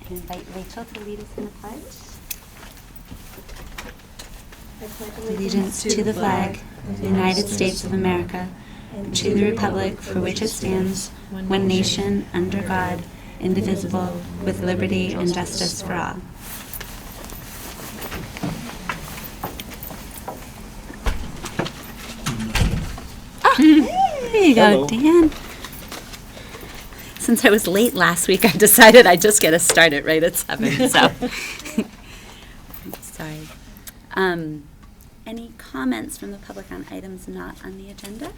can invite Rachel to lead us in the pledge. Allegiance to the flag of the United States of America, and to the republic for which it stands, one nation, under God, indivisible, with liberty and justice for all. There you go, Dan. Since I was late last week, I decided I'd just get us started right at 7, so. Sorry. Any comments from the public on items not on the agenda?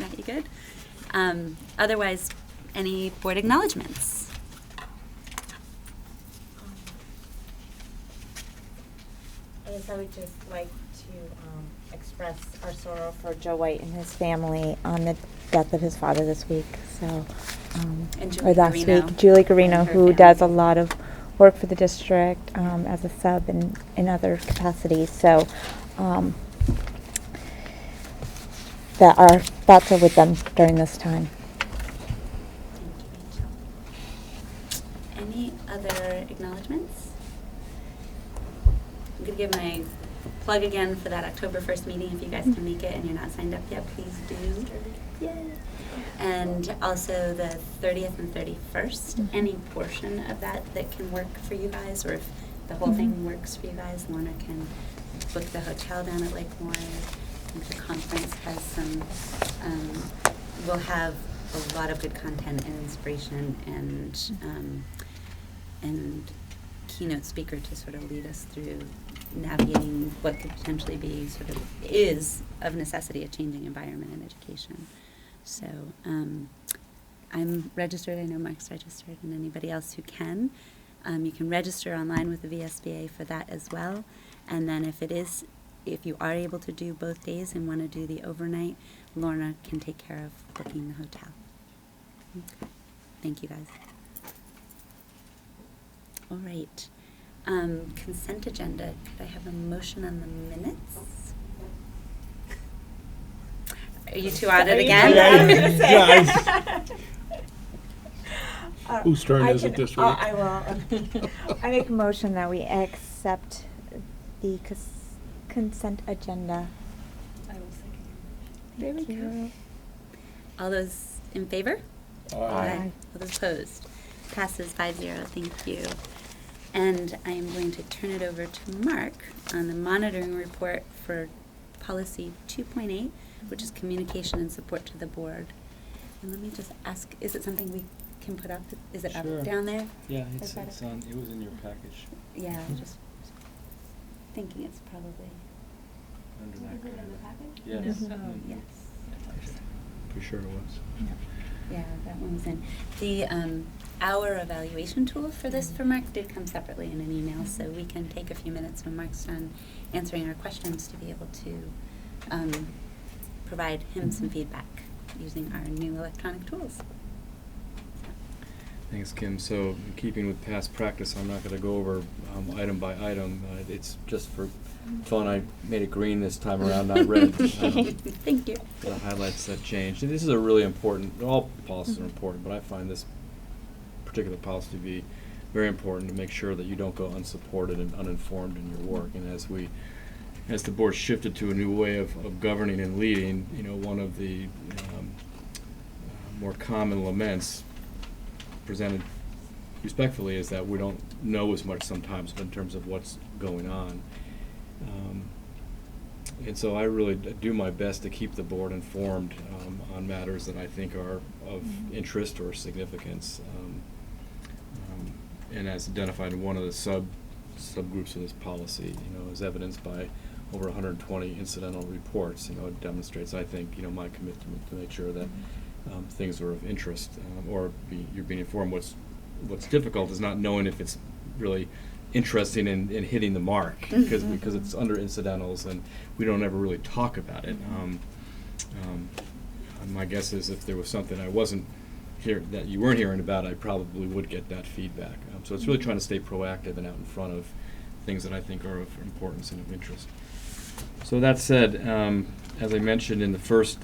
Not you good? Otherwise, any board acknowledgements? I guess I would just like to express our sorrow for Joe White and his family on the death of his father this week. So, And Julie or last Garino week, Julie Garino, and her who family. does a lot of work for the district as a sub and in other capacities. So, that our thoughts are with them during this time. Thank you, Rachel. Any other acknowledgements? I'm going to give my plug again for that October 1st meeting. If you guys can make it and you're not signed up yet, please do. Yay. And also the 30th and 31st, any portion of that can work for you guys, or if the whole thing works for you guys, Lorna can book the hotel down at Lake Moore. I think the conference has some, we'll have a lot of good content and inspiration and keynote speaker to sort of lead us through navigating what could potentially be sort of is of necessity a changing environment in education. So I'm registered. I know Mark's registered, and anybody else who can. You can register online with the VSBA for that as well. And then if you are able to do both days and want to do the overnight, Lorna can take care of booking the hotel. Okay. Thank you, guys. All right. Consent agenda. Could I have a motion on the minutes? Are you two at it again? Whose turn is it this week? I will. I make a motion that we accept the consent agenda. I will second. There we go. All those in favor? Aye. All those opposed? Passes 5-0. Thank you. And I am going to turn it over to Mark on the monitoring report for policy 2.8, which is communication and support to the board. And let me just ask, is it something we can put up? Is it Sure. up down there? Yeah, it's that on. It was in your package. Yeah, just thinking it's probably. Under Is that. it in the package? Yes. Mhm. Yes. For sure it was. Yeah, that one was in. The our evaluation tool for this for Mark did come separately in an email, so we can take a few minutes when Mark's done answering our questions to be able to provide him some feedback using our new electronic tools. Thanks, Kim. So, in keeping with past practice, I'm not going to go over item by item. It's just for fun. I made it green this time around, not red. Thank you. The highlights that changed. And this is a really important, all policies are important, but I find this particular policy to be very important to make sure that you don't go unsupported and uninformed in your work. And as the board shifted to a new way of governing and leading, one of the more common laments presented respectfully is that we don't know as much sometimes in terms of what's going on. And so I really do my best to keep the board informed on matters that I think are of interest or significance. And as identified in one of the subgroups of this policy, as evidenced by over 120 incidental reports, it demonstrates, I think, my commitment to make sure that things are of interest, or you're being informed. What's difficult is not knowing if it's really interesting in hitting the mark, because it's under incidentals and we don't ever really talk about it. My guess is if there was something I wasn't here that you weren't hearing about, I probably would get that feedback. So it's really trying to stay proactive and out in front of things that I think are of importance and of interest. So that said, as I mentioned in the first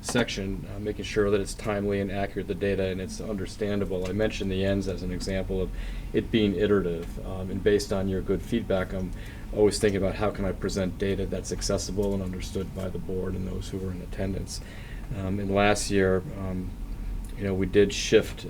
section, making sure that it's timely and accurate, the data, and it's understandable. I mentioned the ends as an example of it being iterative, and based on your good feedback, I'm always thinking about how can I present data that's accessible and understood by the board and those who are in attendance. And last year, we did shift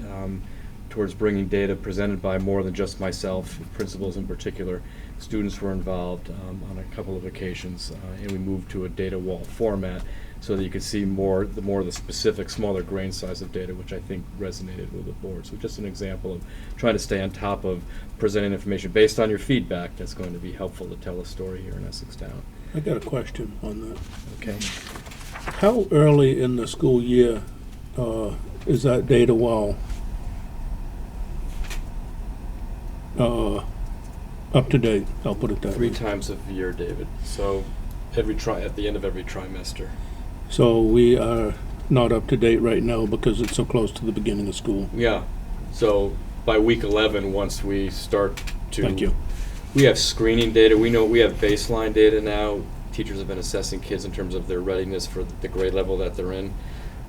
towards bringing data presented by more than just myself, principals in particular. Students were involved on a couple of occasions, and we moved to a data wall format so that you could see more of the specific, smaller grain size of data, which I think resonated with the board. So just an example of trying to stay on top of presenting information based on your feedback that's going to be helpful to tell a story here in Essex Town. I got a question on that. Okay. How early in the school year is that data wall up to date? I'll put it that way. 3 times a year, David. So at the end of every trimester. So we are not up to date right now because it's so close to the beginning of school. Yeah. So by week 11, once we start to... Thank you. We have screening data. We know we have baseline data now. Teachers have been assessing kids in terms of their readiness for the grade level that they're in.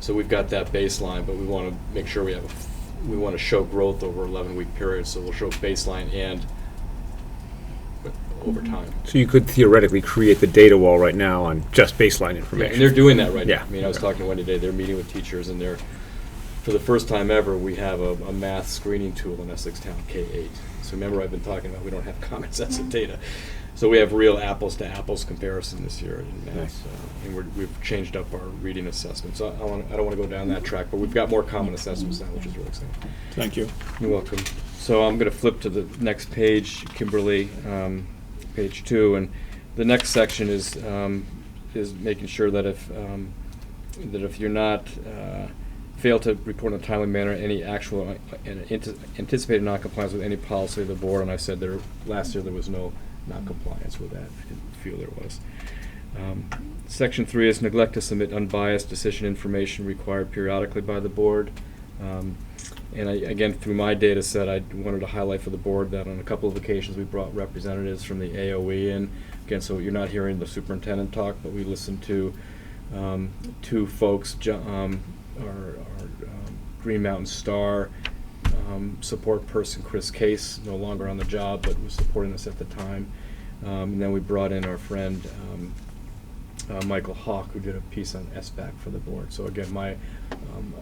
So we've got that baseline, but we want to make sure we want to show growth over 11-week periods. So we'll show baseline and over time. So you could theoretically create the data wall right now on just baseline Yeah, information. and they're doing that right Yeah. now. I mean, I was talking to one today. They're meeting with teachers, and for the first time ever, we have a math screening tool in Essex Town K-8. So remember, I've been talking about we don't have common sets of data. So we have real apples-to-apples comparison this year in math. Nice. And we've changed up our reading assessment. So I don't want to go down that track, but we've got more common assessments now, which is really exciting. Thank you. You're welcome. So I'm going to flip to the next page, Kimberly, page 2, and the next section is making sure that if you're not fail to report in a timely manner any actual anticipated noncompliance with any policy of the board, and I said last year there was no noncompliance with that. I didn't feel there was. Section 3 is neglect to submit unbiased decision information required periodically by the board. And again, through my data set, I wanted to highlight for the board that on a couple of occasions we brought representatives from the AOE in. Again, so you're not hearing the superintendent talk, but we listened to 2 folks, our Green Mountain Star support person, Chris Case, no longer on the job, but was supporting us at the time. And then we brought in our friend Michael Hawk, who did a piece on SBAC for the board. So again, my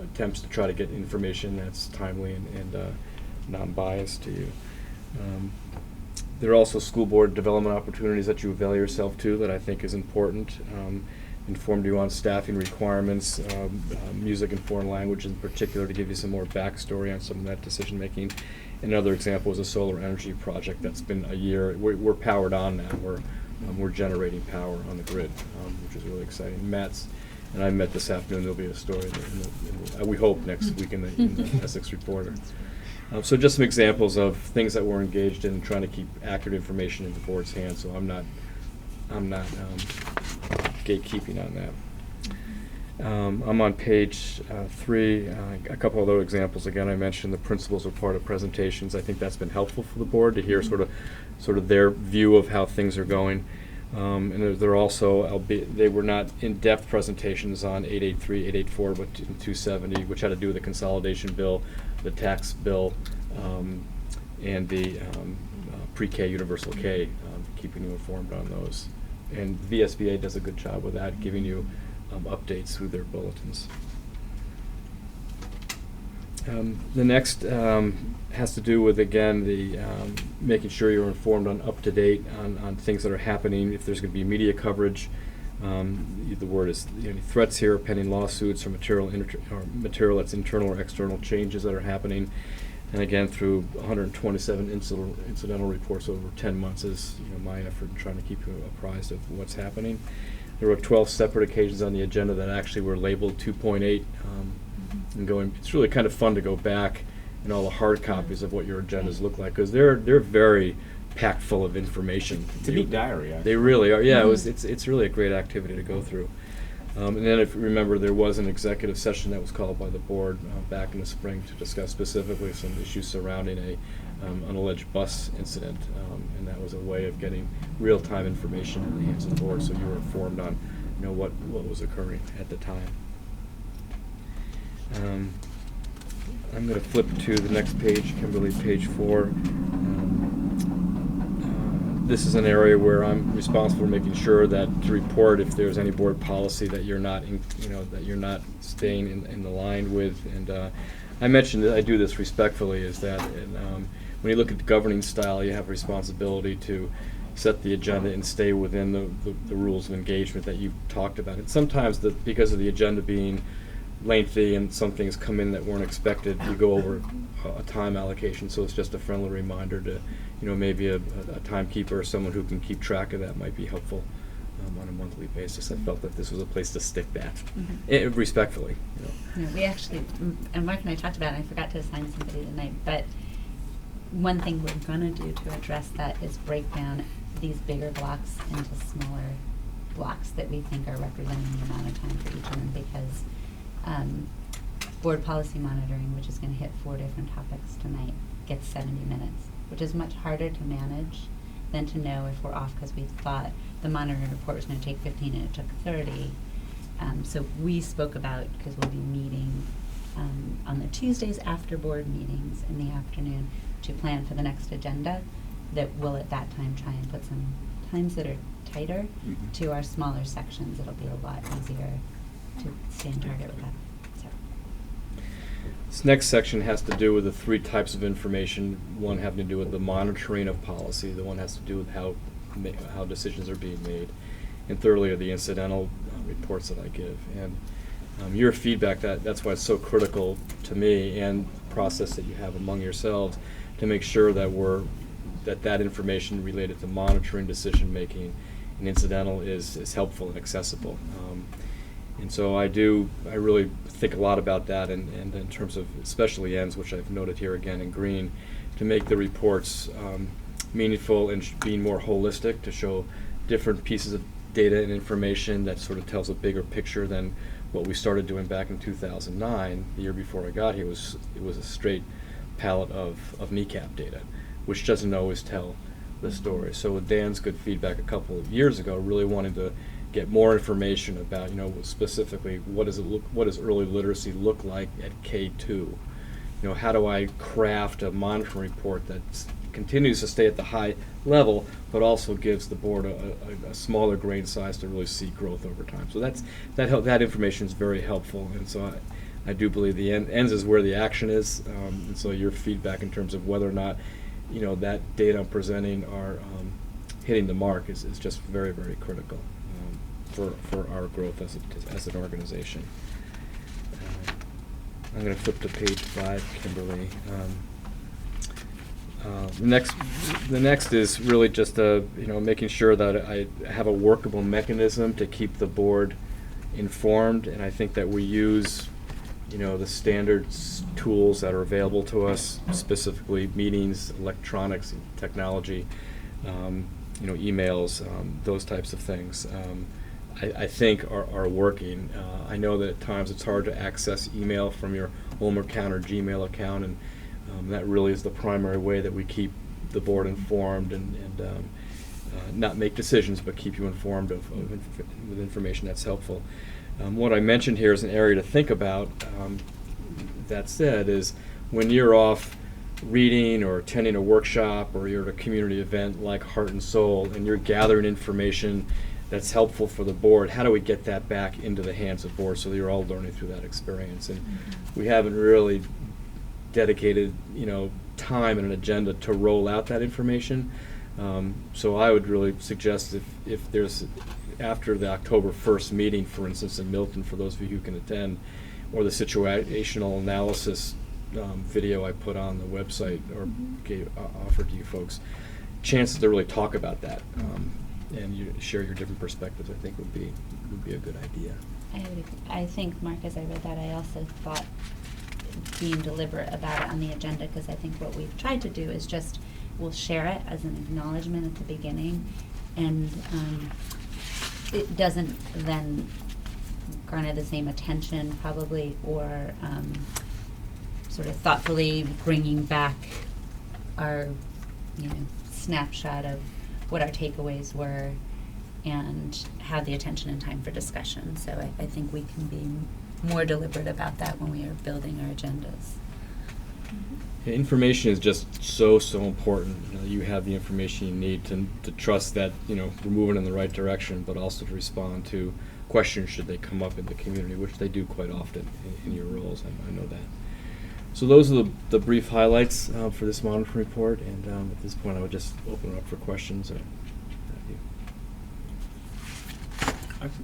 attempts to try to get information that's timely and non-biased to you. There are also school board development opportunities that you avail yourself to that I think is important. Informed you on staffing requirements, music and foreign language in particular, to give you some more backstory on some of that decision making. Another example is a solar energy project that's been a year. We're powered on now. We're generating power on the grid, which is really exciting. Matt's and I met this afternoon. There'll be a story we hope next week in the Essex Reporter. So just some examples of things that we're engaged in, trying to keep accurate information in the board's hands. So I'm not gatekeeping on that. I'm on page 3. A couple other examples. Again, I mentioned the principals are part of presentations. I think that's been helpful for the board to hear sort of their view of how things are going. And they're also, albeit they were not in-depth presentations on 883, 884, but 270, which had to do with the consolidation bill, the tax bill, and the pre-K, universal K, keeping you informed on those. And VSBA does a good job with that, giving you updates through their bulletins. The next has to do with, again, the making sure you're informed on up-to-date on things that are happening. If there's going to be media coverage, the word is threats here, pending lawsuits, or material that's internal or external changes that are happening. And again, through 127 incidental reports over 10 months is my effort in trying to keep you apprised of what's happening. There were 12 separate occasions on the agenda that actually were labeled 2.8. And going, it's really kind of fun to go back and all the hard copies of what your agendas look like, because they're very packed full of information. It's a neat diary, actually. They really are. Yeah, it's really a great activity to go through. And then, if you remember, there was an executive session that was called by the board back in the spring to discuss specifically some issues surrounding an alleged bus incident, and that was a way of getting real-time information in the hands of the board, so you were informed on what was occurring at the time. I'm going to flip to the next page, Kimberly, page 4. This is an area where I'm responsible for making sure that to report if there's any board policy that you're not, that you're not staying in the line with. And I mentioned that I do this respectfully. Is that when you look at the governing style, you have a responsibility to set the agenda and stay within the rules of engagement that you've talked about. And sometimes because of the agenda being lengthy and some things come in that weren't expected, you go over a time allocation. So it's just a friendly reminder to, maybe a timekeeper or someone who can keep track of that might be helpful on a monthly basis. I felt that this was a place to stick that respectfully. We actually, and Mark and I talked about it, I forgot to assign somebody tonight, but one thing we're going to do to address that is break down these bigger blocks into smaller blocks that we think are representing the amount of time for each of them, because board policy monitoring, which is going to hit 4 different topics tonight, gets 70 minutes, which is much harder to manage than to know if we're off because we thought the monitoring report was going to take 15 and it took 30. So we spoke about, because we'll be meeting on the Tuesdays after board meetings in the afternoon to plan for the next agenda, that we'll at that time try and put some times that are tighter to our smaller sections. It'll be a lot easier to stay on target with that. So. This next section has to do with the 3 types of information. One having to do with the monitoring of policy. The one has to do with how decisions are being made. And thirdly are the incidental reports that I give. And your feedback, that's why it's so critical to me, and process that you have among yourselves to make sure that that information related to monitoring, decision making, and incidental is helpful and accessible. And so I really think a lot about that, and in terms of especially ends, which I've noted here again in green, to make the reports meaningful and being more holistic, to show different pieces of data and information that sort of tells a bigger picture than what we started doing back in 2009, the year before I got here. It was a straight palette of kneecap data, which doesn't always tell the story. So with Dan's good feedback a couple of years ago, really wanted to get more information about, specifically what does early literacy look like at K2? How do I craft a monitoring report that continues to stay at the high level, but also gives the board a smaller grain size to really see growth over time. So that information is very helpful, and so I do believe the ends is where the action is, and so your feedback in terms of whether or not that data I'm presenting are hitting the mark is just very, very critical for our growth as an organization. I'm going to flip to page 5, Kimberly. The next is really just making sure that I have a workable mechanism to keep the board informed, and I think that we use the standard tools that are available to us, specifically meetings, electronics, technology, emails, those types of things. I think are working. I know that at times it's hard to access email from your home account or Gmail account, and that really is the primary way that we keep the board informed and not make decisions, but keep you informed with information that's helpful. What I mentioned here is an area to think about. That said, is when you're off reading or attending a workshop, or you're at a community event like Heart and Soul, and you're gathering information that's helpful for the board, how do we get that back into the hands of board so that you're all learning through that experience? And we haven't really dedicated time and an agenda to roll out that information. So I would really suggest if there's, after the October 1st meeting, for instance, in Milton, for those of you who can attend, or the situational analysis video I put on the website or offered to you folks, chances to really talk about that and you share your different perspectives, I think would be a good idea. I think, Mark, as I read that, I also thought being deliberate about it on the agenda, because I think what we've tried to do is just, we'll share it as an acknowledgement at the beginning, and it doesn't then garner the same attention probably, or sort of thoughtfully bringing back our snapshot of what our takeaways were and have the attention and time for discussion. So I think we can be more deliberate about that when we are building our agendas. Yeah, information is just so important. You know, you have the information you need to trust that, you know, we're moving in the right direction, but also to respond to questions should they come up in the community, which they do quite often in your roles. I know that. So those are the brief highlights for this monitoring report, and at this point I would just open it up for questions.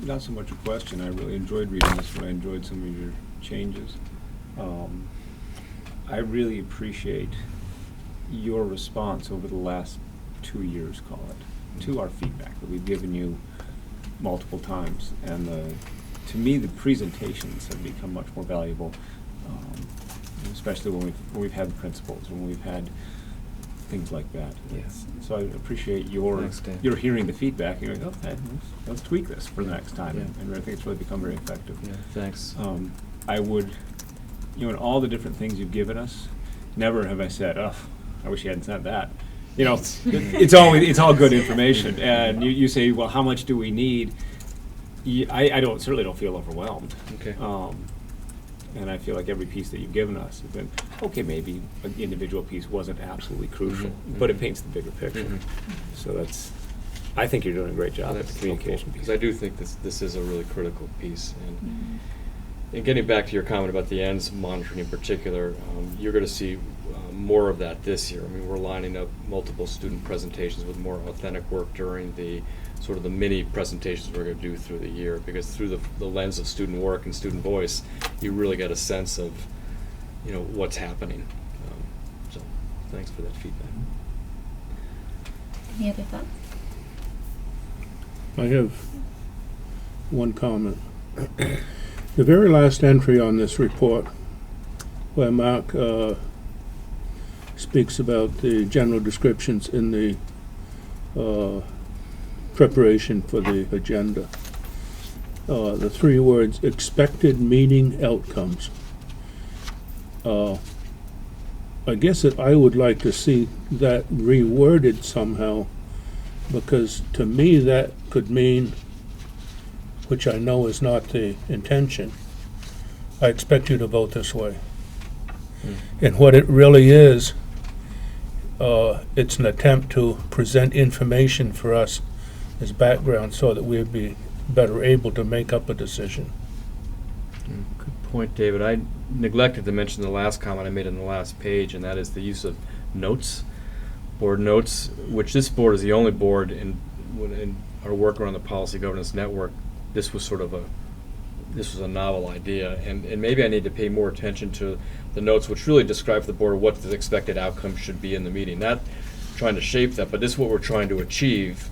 Not so much a question. I really enjoyed reading this one. I enjoyed some of your changes. I really appreciate your response over the last 2 years, call it, to our feedback that we've given you multiple times. And to me, the presentations have become much more valuable, especially when we've had principals, when we've had things like that. Yes. So I appreciate your hearing the feedback. You're like, okay, let's tweak this for the next time. Yeah. And I think it's really become very effective. Yeah, thanks. I would, you know, in all the different things you've given us, never have I said, oh, I wish you hadn't said that. You know, it's all good information. And you say, well, how much do we need? I certainly don't feel overwhelmed. Okay. And I feel like every piece that you've given us has been, okay, maybe an individual piece wasn't absolutely crucial, but it paints the bigger picture. So I think you're doing a great job with the communication piece. Because I do think this is a really critical piece. And getting back to your comment about the ends monitoring in particular, you're going to see more of that this year. I mean, we're lining up multiple student presentations with more authentic work during the sort of the mini presentations we're going to do through the year, because through the lens of student work and student voice, you really get a sense of, you know, what's happening. So thanks for that feedback. Any other thoughts? I have one comment. The very last entry on this report, where Mark speaks about the general descriptions in the preparation for the agenda, the 3 words, expected meeting outcomes. I guess that I would like to see that reworded somehow, because to me that could mean, which I know is not the intention, I expect you to vote this way. And what it really is, it's an attempt to present information for us as background so that we'd be better able to make up a decision. Good point, David. I neglected to mention the last comment I made on the last page, and that is the use of notes, board notes, which this board is the only board in our work around the Policy Governance Network. This was a novel idea, and maybe I need to pay more attention to the notes, which really describe for the board what the expected outcome should be in the meeting. Not trying to shape that, but this is what we're trying to achieve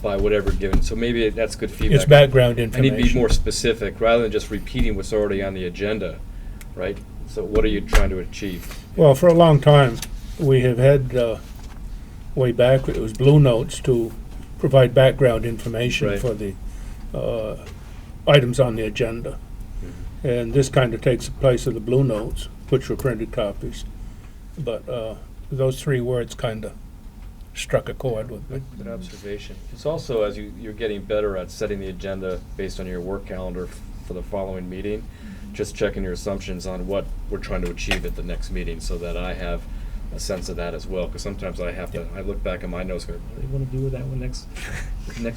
by whatever given. So maybe that's good feedback. It's background I information. need to be more specific rather than just repeating what's already on the agenda, right? So what are you trying to achieve? Well, for a long time, we have had, way back, it was Blue Notes to provide background information Right. for the items on the agenda. And this kind of takes the place of the Blue Notes, which were printed copies. But those 3 words kind of struck a chord with me. Good observation. It's also, as you're getting better at setting the agenda based on your work calendar for the following meeting, just checking your assumptions on what we're trying to achieve at the next meeting, so that I have a sense of that as well. Because sometimes I look back at my notes and go, what do you want to do with that one next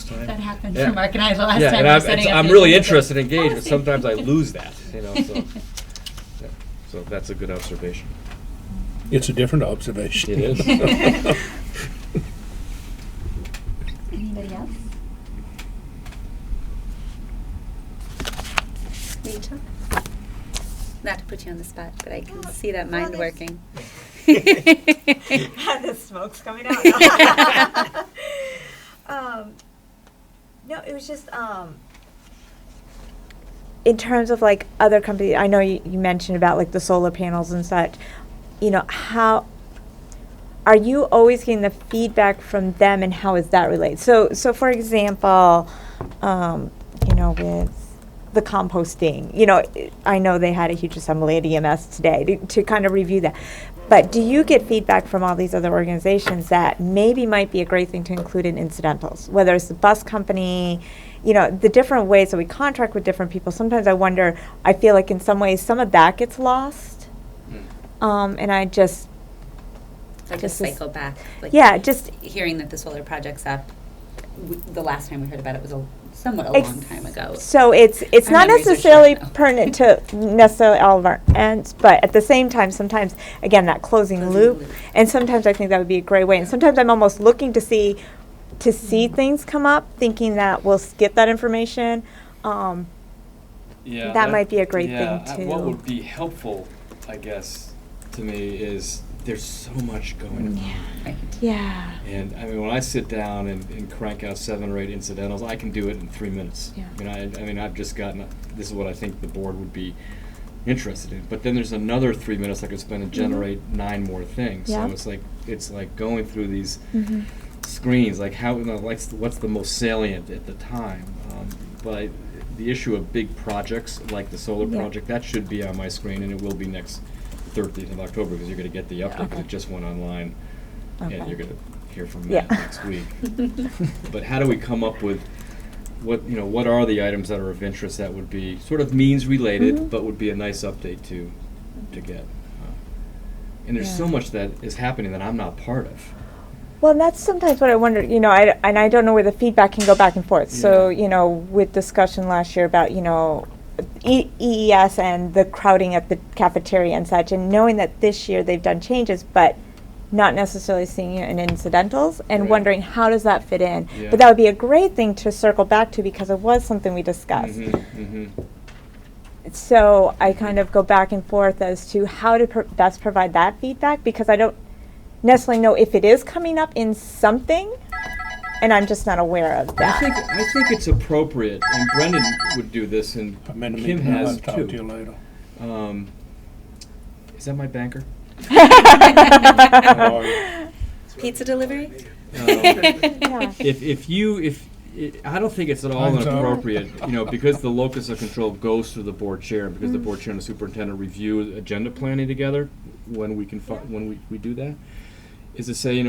time? That happened Yeah. for Mark and I the last Yeah, time. and I'm really interested and engaged, but sometimes I lose that, you know. So, yeah. So that's a good observation. It's a different observation. It is. Anybody else? Rachel? Not to put you on the spot, but I can see that mind working. The smoke's coming out. No, it was just in terms of like other companies. I know you mentioned about like the solar panels and such. You know, how are you always getting the feedback from them, and how is that related? So for example, you know, with the composting, I know they had a huge assembly at EMS today to kind of review that. But do you get feedback from all these other organizations that maybe might be a great thing to include in incidentals, whether it's the bus company, the different ways that we contract with different people? Sometimes I feel like in some ways some of that gets lost. And I just cycle back. Just hearing that the solar project's up. The last time we heard about it was somewhat a long time ago. So it's Our not memories are necessarily short now. pertinent to necessarily all of our ends, but at the same time, sometimes, again, that closing loop. And sometimes I think that would be a great way. And sometimes I'm almost looking to see things come up, thinking that we'll get that information. That might be a great thing too. What would be helpful, I guess, to me is there's so much going on. Right. Yeah. And I mean, when I sit down and crank out 7 or 8 incidentals, I can do it in 3 minutes. Yeah. I mean, I've just gotten. This is what I think the board would be interested in. But then there's another 3 minutes I could spend to generate 9 more things. Yeah. So it's like going through these Mm-hmm. screens, like what's the most salient at the time. But the issue of big projects like the solar Yeah. project, that should be on my screen, and it will be next 13th of October because you're going to get the update because Okay. it just went online. Okay. And you're going to hear from Yeah. Matt next week. But how do we come up with what are the items that are of interest that would be sort of means related, Mhm. but would be a nice update to get. And there's so Yeah. much that is happening that I'm not part of. Well, and that's sometimes what I wonder, and I don't know where the feedback can go back and forth. So, with discussion last year about, EES and the crowding at the cafeteria and such, and knowing that this year they've done changes, but not necessarily seeing it in incidentals, and Right. wondering how does that fit in. Yeah. But that would be a great thing to circle back to because it was something we discussed. Mm-hmm. So I kind of go back and forth as to how to best provide that feedback because I don't necessarily know if it is coming up in something, and I'm just not aware of that. I think it's appropriate, and Brendan would do this, and I'm in a Kim meeting, has I'll talk to you too. later. Is that my banker? Pizza delivery? Yeah. I don't think it's at all Time's up. inappropriate, because the locus of control goes through the board chair, and because the board chair and the superintendent review agenda planning together when we can when we do that, is to say,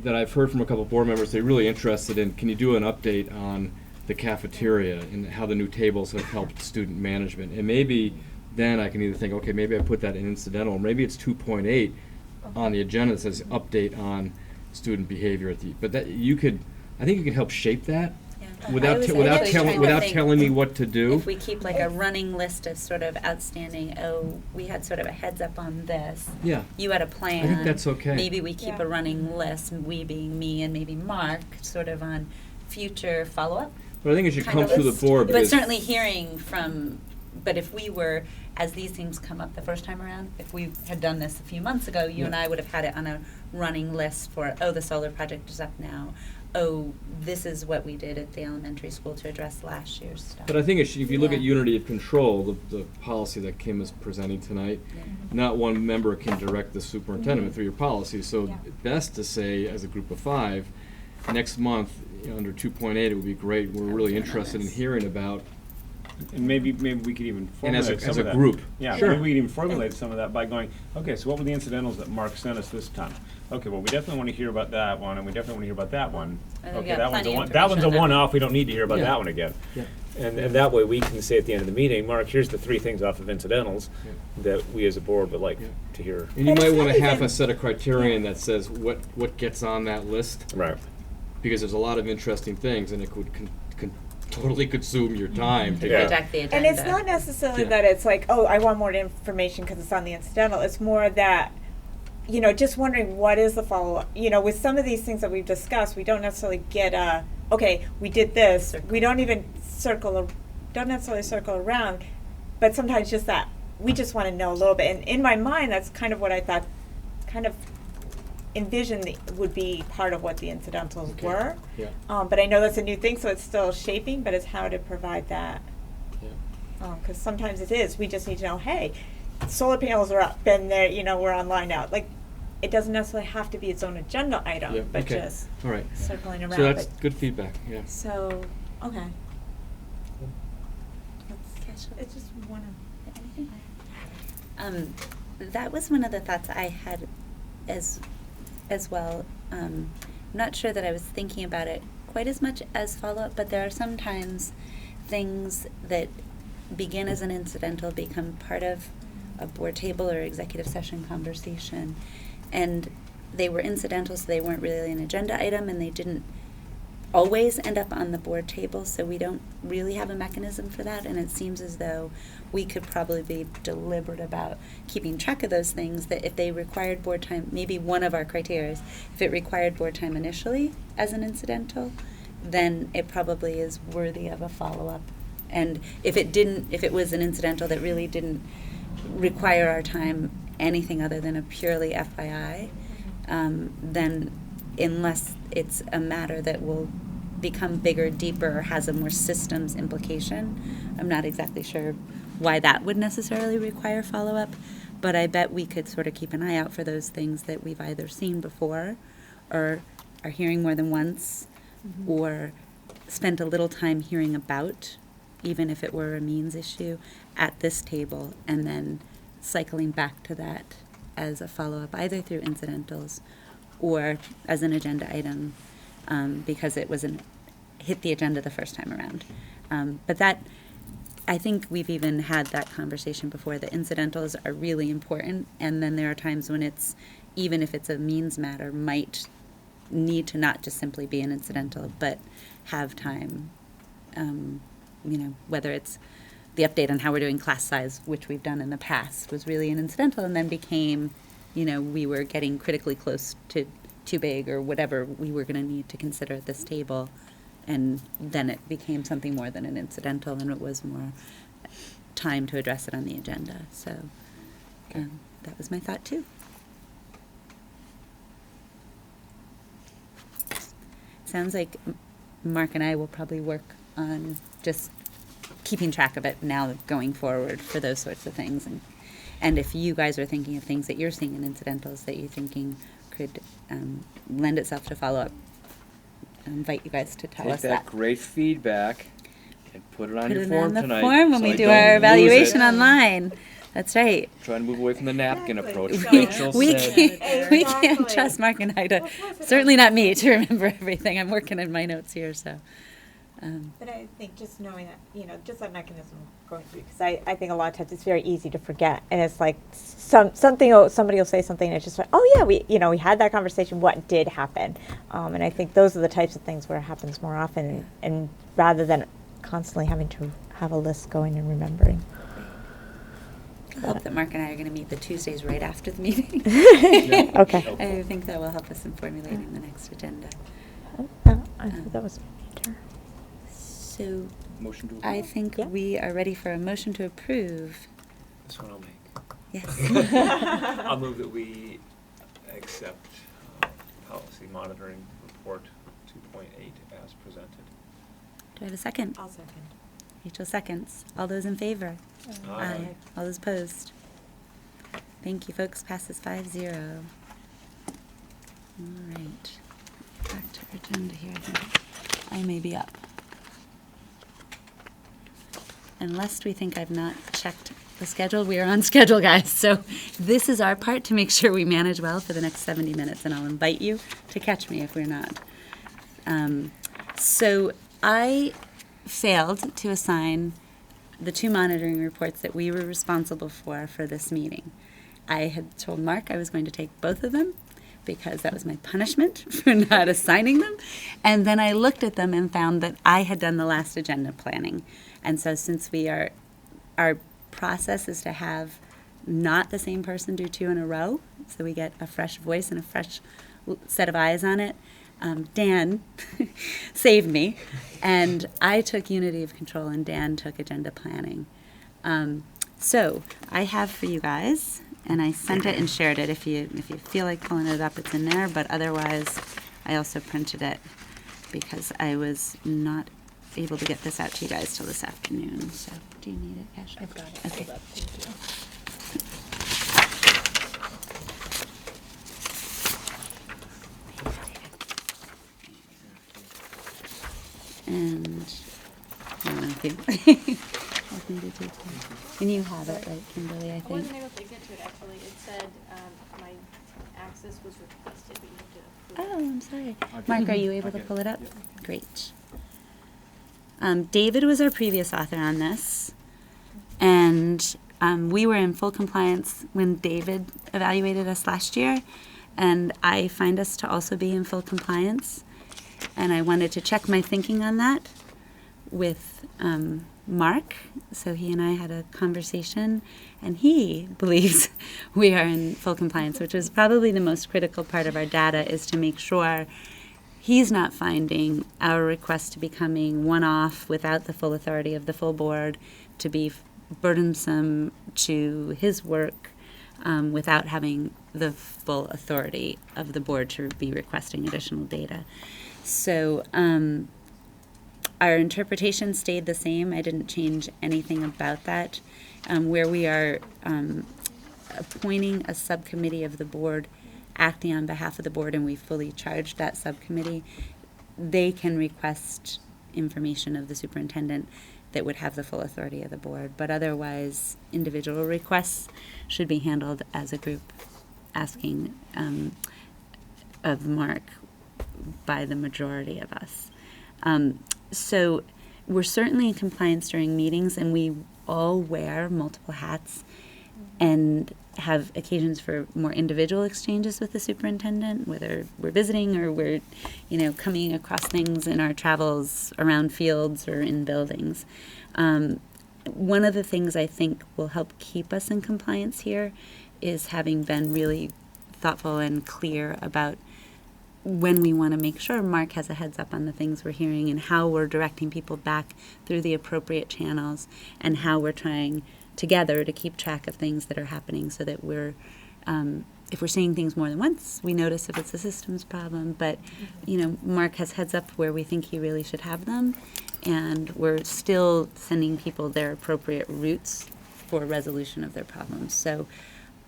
that I've heard from a couple of board members, they're really interested in, can you do an update on the cafeteria and how the new tables have helped student management? And maybe then I can either think, okay, maybe I put that in incidental, or maybe it's 2.8 on the agenda that says update on student behavior but I think you can help shape that without telling me what to do. If we keep like a running list of sort of outstanding, we had sort of a heads up on this. Yeah. You had a plan. I think that's okay. Maybe we keep Yeah. a running list, we being me and maybe Mark, sort of on future follow-up. But I think it should kind come of through list. the board But because certainly hearing from, but if we were, as these things come up the first time around, if we had done this a few months ago, you and Yeah. I would have had it on a running list for, the solar project is up now. This is what we did at the elementary school to address last year's stuff. But I think if you look at Yeah. unity of control, the policy that Kim is presenting tonight, Yeah. not one member can direct the superintendent through your policy. So Yeah. best to say, as a group of 5, next month, under 2.8, it would be great. We're really interested in hearing about, And maybe we could even and formulate as some a of that. group. Yeah, Sure. maybe we could even formulate some of that by going, okay, so what were the incidentals that Mark sent us this time? Okay, well, we definitely want to hear about that one, and we definitely want to hear about that one. And we've Okay, got that one's plenty a of that one's a information on that one-off, we don't need to hear about Yeah. that one again. Yeah. And that way we can say at the end of the meeting, Mark, here's the 3 things off of incidentals that we as a board would like Yeah. to hear. And you But might it's want not to have even- a set of criterion that says what gets on that list, Right. because there's a lot of interesting things, and it could totally consume your time to Yeah. get. Project the agenda. And it's not necessarily Yeah. that it's like, I want more information because it's on the incidental. It's more that, just wondering what is the follow-up. With some of these things that we've discussed, we don't necessarily get okay, we did this. We don't even don't necessarily circle around, but sometimes just that, we just want to know a little bit. And in my mind, that's kind of what I thought, kind of envisioned would be part of what the incidentals Okay. were. Yeah. But I know that's a new thing, so it's still shaping, but it's how to provide that. Yeah. Because sometimes it is. We just need to know, hey, solar panels are up, and we're online now. Like, it doesn't necessarily have to be its own agenda item, Yeah, but okay. just All right. circling around. So that's but- good feedback, yeah. So, okay. It's just one of. That was one of the thoughts I had as well. I'm not sure that I was thinking about it quite as much as follow-up, but there are sometimes things that begin as an incidental become part of a board table or executive session conversation. And they were incidental, so they weren't really an agenda item, and they didn't always end up on the board table, so we don't really have a mechanism for that, and it seems as though we could probably be deliberate about keeping track of those things, that if they required board time, maybe one of our criteria is if it required board time initially as an incidental, then it probably is worthy of a follow-up. And if it was an incidental that really didn't require our time anything other than a purely FYI, then unless it's a matter that will become bigger, deeper, or has a more systems implication, I'm not exactly sure why that would necessarily require follow-up, but I bet we could sort of keep an eye out for those things that we've either seen before or are hearing more than once, or spent a little time hearing about, even if it were a means issue, at this table, and then cycling back to that as a follow-up, either through incidentals or as an agenda item, because it wasn't hit the agenda the first time around. But that, I think we've even had that conversation before, that incidentals are really important, and then there are times when it's, even if it's a means matter, might need to not just simply be an incidental, but have time, whether it's the update on how we're doing class size, which we've done in the past, was really an incidental, and then became, we were getting critically close to too big or whatever we were going to need to consider at this table, and then it became something more than an incidental, and it was more time to address it on the agenda. So that was my thought too. Sounds like Mark and I will probably work on just keeping track of it now going forward for those sorts of things. And if you guys are thinking of things that you're seeing in incidentals that you're thinking could lend itself to follow-up, I invite you guys to tell us that. Take that great feedback and put it on your Put it form on the tonight. form when so we I do don't our lose evaluation it. online. That's right. Trying to move away from the napkin Exactly. approach. We- Rachel We said. we Exactly. can't trust Mark and I to, Well, plus it certainly has- not me, to remember everything. I'm working in my notes here, so. But I think just knowing that, just that mechanism going through, because I think a lot of times it's very easy to forget, and it's like somebody will say something, and it's just like, oh yeah, we had that conversation. What did happen? And I think those are the types of things where it happens more often, and rather than constantly having to have a list going and remembering. I hope that Mark and I are going to meet the Tuesdays right after the meeting. Okay. I think that will help us in formulating the next agenda. I thought that was major. So Motion to I approve. think Yeah. we are ready for a motion to approve. This one I'll make. Yes. I'll move that we accept policy monitoring report 2.8 as presented. Do I have a second? I'll second. Rachel seconds. All those in favor? Aye. All those opposed? Thank you, folks. Passes 5-0. All right. Back to our agenda here. I think I may be up. And lest we think I've not checked the schedule, we are on schedule, guys. So this is our part to make sure we manage well for the next 70 minutes, and I'll invite you to catch me if we're not. So I failed to assign the 2 monitoring reports that we were responsible for this meeting. I had told Mark I was going to take both of them because that was my punishment for not assigning them. And then I looked at them and found that I had done the last agenda planning. And so since our process is to have not the same person do 2 in a row, so we get a fresh voice and a fresh set of eyes on it, Dan saved me, and I took unity of control, and Dan took agenda planning. So I have for you guys, and I sent it and shared it. If you feel like pulling it up, it's in there. But otherwise, I also printed it because I was not able to get this out to you guys till this afternoon. So do you need it, Cash? I've got it. Okay. Hold up. Thank you. And I don't know if you opportunity to. And you have it, right, Kimberly, I I think. wasn't able to get to it actually. It said my access was requested, but you have to approve. Oh, I'm sorry. I'll get Mark, it. are you able I'll to get pull it. it up? Yep. Great. David was our previous author on this, and we were in full compliance when David evaluated us last year, and I find us to also be in full compliance. And I wanted to check my thinking on that with Mark. So he and I had a conversation, and he believes we are in full compliance, which is probably the most critical part of our data, is to make sure he's not finding our request to be coming one-off without the full authority of the full board, to be burdensome to his work without having the full authority of the board to be requesting additional data. So our interpretation stayed the same. I didn't change anything about that. Where we are appointing a subcommittee of the board, acting on behalf of the board, and we fully charged that subcommittee, they can request information of the superintendent that would have the full authority of the board. But otherwise, individual requests should be handled as a group, asking of Mark by the majority of us. So we're certainly in compliance during meetings, and we all wear multiple hats and have occasions for more individual exchanges with the superintendent, whether we're visiting or we're, coming across things in our travels around fields or in buildings. One of the things I think will help keep us in compliance here is having been really thoughtful and clear about when we want to make sure Mark has a heads up on the things we're hearing and how we're directing people back through the appropriate channels, and how we're trying together to keep track of things that are happening, so that we're, if we're seeing things more than once, we notice if it's a systems problem. But, Mark has heads up where we think he really should have them, and we're still sending people their appropriate routes for resolution of their problems. So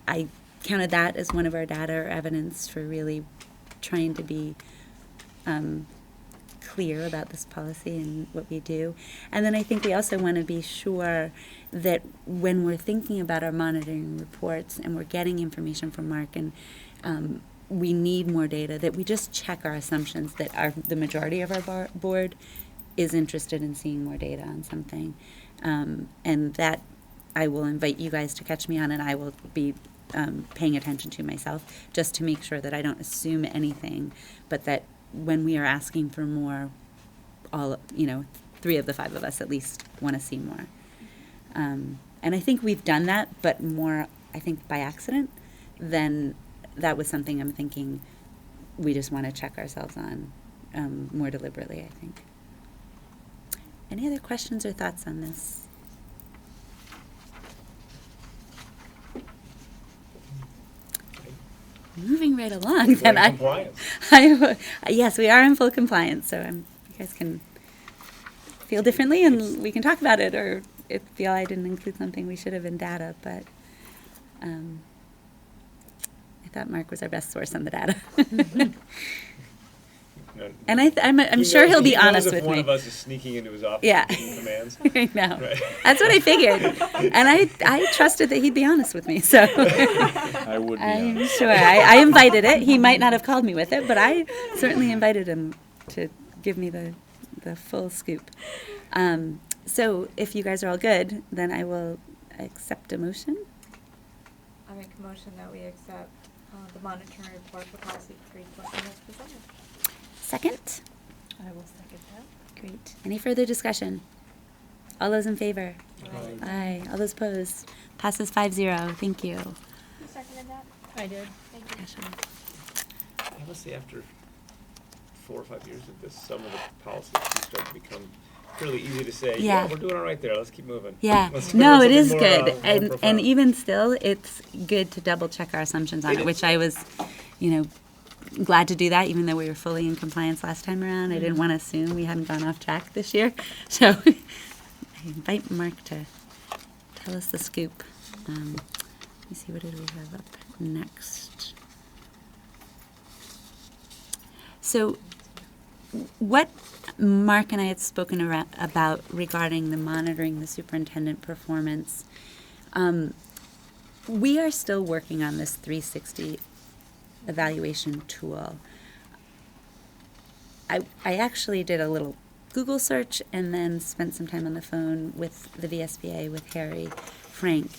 I counted that as one of our data or evidence for really trying to be clear about this policy and what we do. And then I think we also want to be sure that when we're thinking about our monitoring reports and we're getting information from Mark, and we need more data, that we just check our assumptions that the majority of our board is interested in seeing more data on something. And that I will invite you guys to catch me on, and I will be paying attention to myself, just to make sure that I don't assume anything, but that when we are asking for more, all, 3 of the 5 of us at least want to see more. And I think we've done that, but more, I think, by accident than that was something I'm thinking we just want to check ourselves on more deliberately, I think. Any other questions or thoughts on this? Moving right along, then yes, we are in full compliance. So you guys can feel differently, and we can talk about it, or if feel I didn't include something we should have in data. But I thought Mark was our best source on the data, and I'm sure he'll be honest with me. One of us is sneaking into his office, Yeah. giving commands. I know. Right. That's what I figured, and I trusted that he'd be honest with me. So I would be I'm honest. sure I invited it. He might not have called me with it, but I certainly invited him to give me the full scoop. So if you guys are all good, then I will accept a motion. I make a motion that we accept the monitoring report for policy 320 as presented. Second? I will second that. Great. Any further discussion? All those in favor? Aye. Aye. All those opposed? Passes 5-0. Thank you. Who seconded that? I did. Thank you. Ashley. Honestly, after 4 or 5 years of this, some of the policies do start to become fairly easy to say, Yeah. we're doing all right there, let's keep moving. Yeah, Let's no, do it is something more, good, more and profound. even still, it's good to double check our assumptions on It it, is. which I was, glad to do that, even though we were fully in compliance last time around. I didn't want to assume we hadn't gone off track this year, so I invite Mark to tell us the scoop. Let me see, what did we have up next? So what Mark and I had spoken about regarding the monitoring the superintendent performance. We are still working on this 360 evaluation tool. I actually did a little Google search and then spent some time on the phone with the VSBA, with Harry Frank.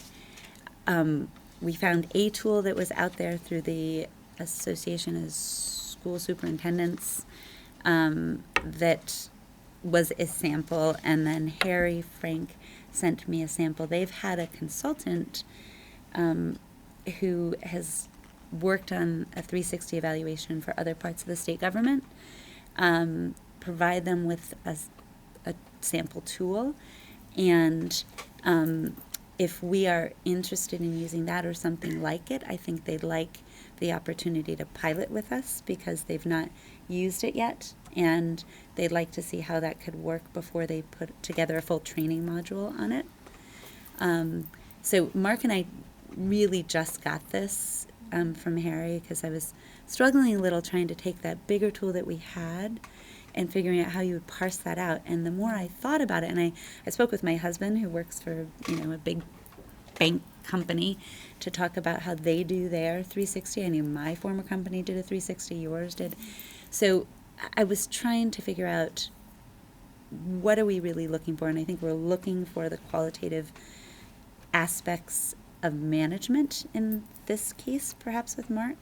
We found a tool that was out there through the Association of School Superintendents that was a sample, and then Harry Frank sent me a sample. They've had a consultant who has worked on a 360 evaluation for other parts of the state government, provide them with a sample tool, and if we are interested in using that or something like it, I think they'd like the opportunity to pilot with us because they've not used it yet, and they'd like to see how that could work before they put together a full training module on it. So Mark and I really just got this from Harry because I was struggling a little trying to take that bigger tool that we had and figuring out how you would parse that out. And the more I thought about it, and I spoke with my husband who works for, a big bank company to talk about how they do their 360. I knew my former company did a 360, yours did. So I was trying to figure out what are we really looking for, and I think we're looking for the qualitative aspects of management in this case, perhaps with Mark,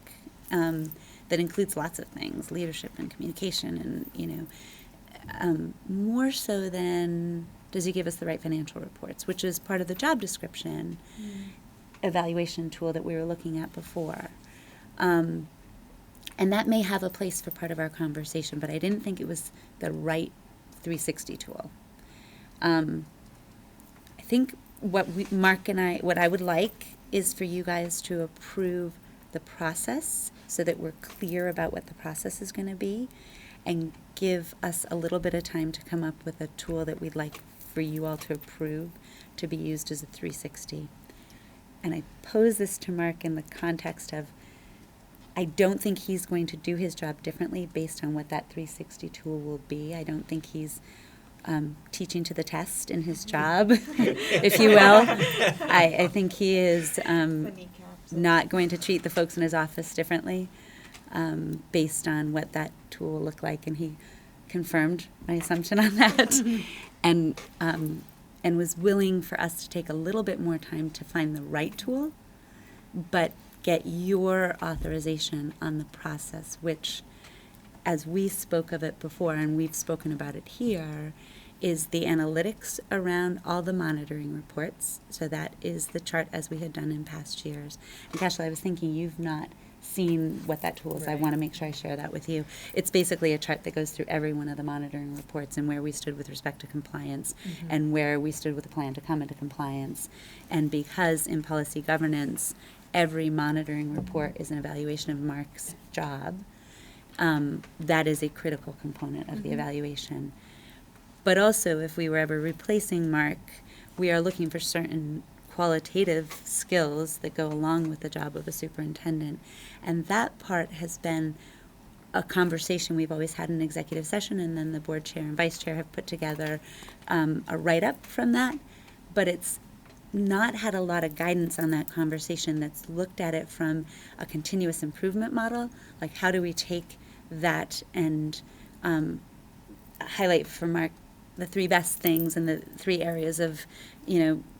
that includes lots of things, leadership and communication, and more so than does he give us the right financial reports, which is part of the job description evaluation tool that we were looking at before. And that may have a place for part of our conversation, but I didn't think it was the right 360 tool. I think what I would like is for you guys to approve the process so that we're clear about what the process is going to be, and give us a little bit of time to come up with a tool that we'd like for you all to approve to be used as a 360. And I pose this to Mark in the context of I don't think he's going to do his job differently based on what that 360 tool will be. I don't think he's teaching to the test in his job, if you will. I think he is not going to treat the folks in his office differently based on what that tool will look like, and he confirmed my assumption on that, and was willing for us to take a little bit more time to find the right tool, but get your authorization on the process, which, as we spoke of it before, and we've spoken about it here, is the analytics around all the monitoring reports. So that is the chart as we had done in past years. And Cashel, I was thinking you've not seen what that tool is. I want to make sure I share that with you. It's basically a chart that goes through every one of the monitoring reports and where we stood with respect to compliance and where we stood with the plan to come into compliance. And because in policy governance, every monitoring report is an evaluation of Mark's job, that is a critical component of the evaluation. But also, if we were ever replacing Mark, we are looking for certain qualitative skills that go along with the job of a superintendent. And that part has been a conversation we've always had in executive session, and then the board chair and vice chair have put together a write-up from that. But it's not had a lot of guidance on that conversation that's looked at it from a continuous improvement model. Like, how do we take that and highlight for Mark the three best things and the three areas of,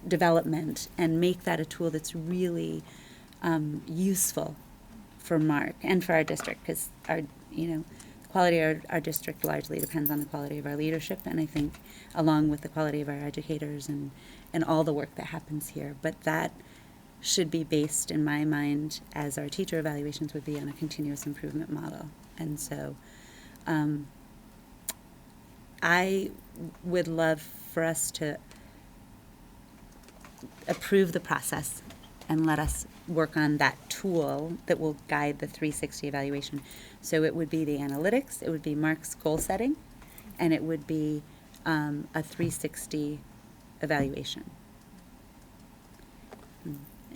development, and make that a tool that's really useful for Mark and for our district, because our, quality of our district largely depends on the quality of our leadership, and I think along with the quality of our educators and all the work that happens here. But that should be based, in my mind, as our teacher evaluations would be, on a continuous improvement model. And so I would love for us to approve the process and let us work on that tool that will guide the 360 evaluation. So it would be the analytics, it would be Mark's goal setting, and it would be a 360 evaluation.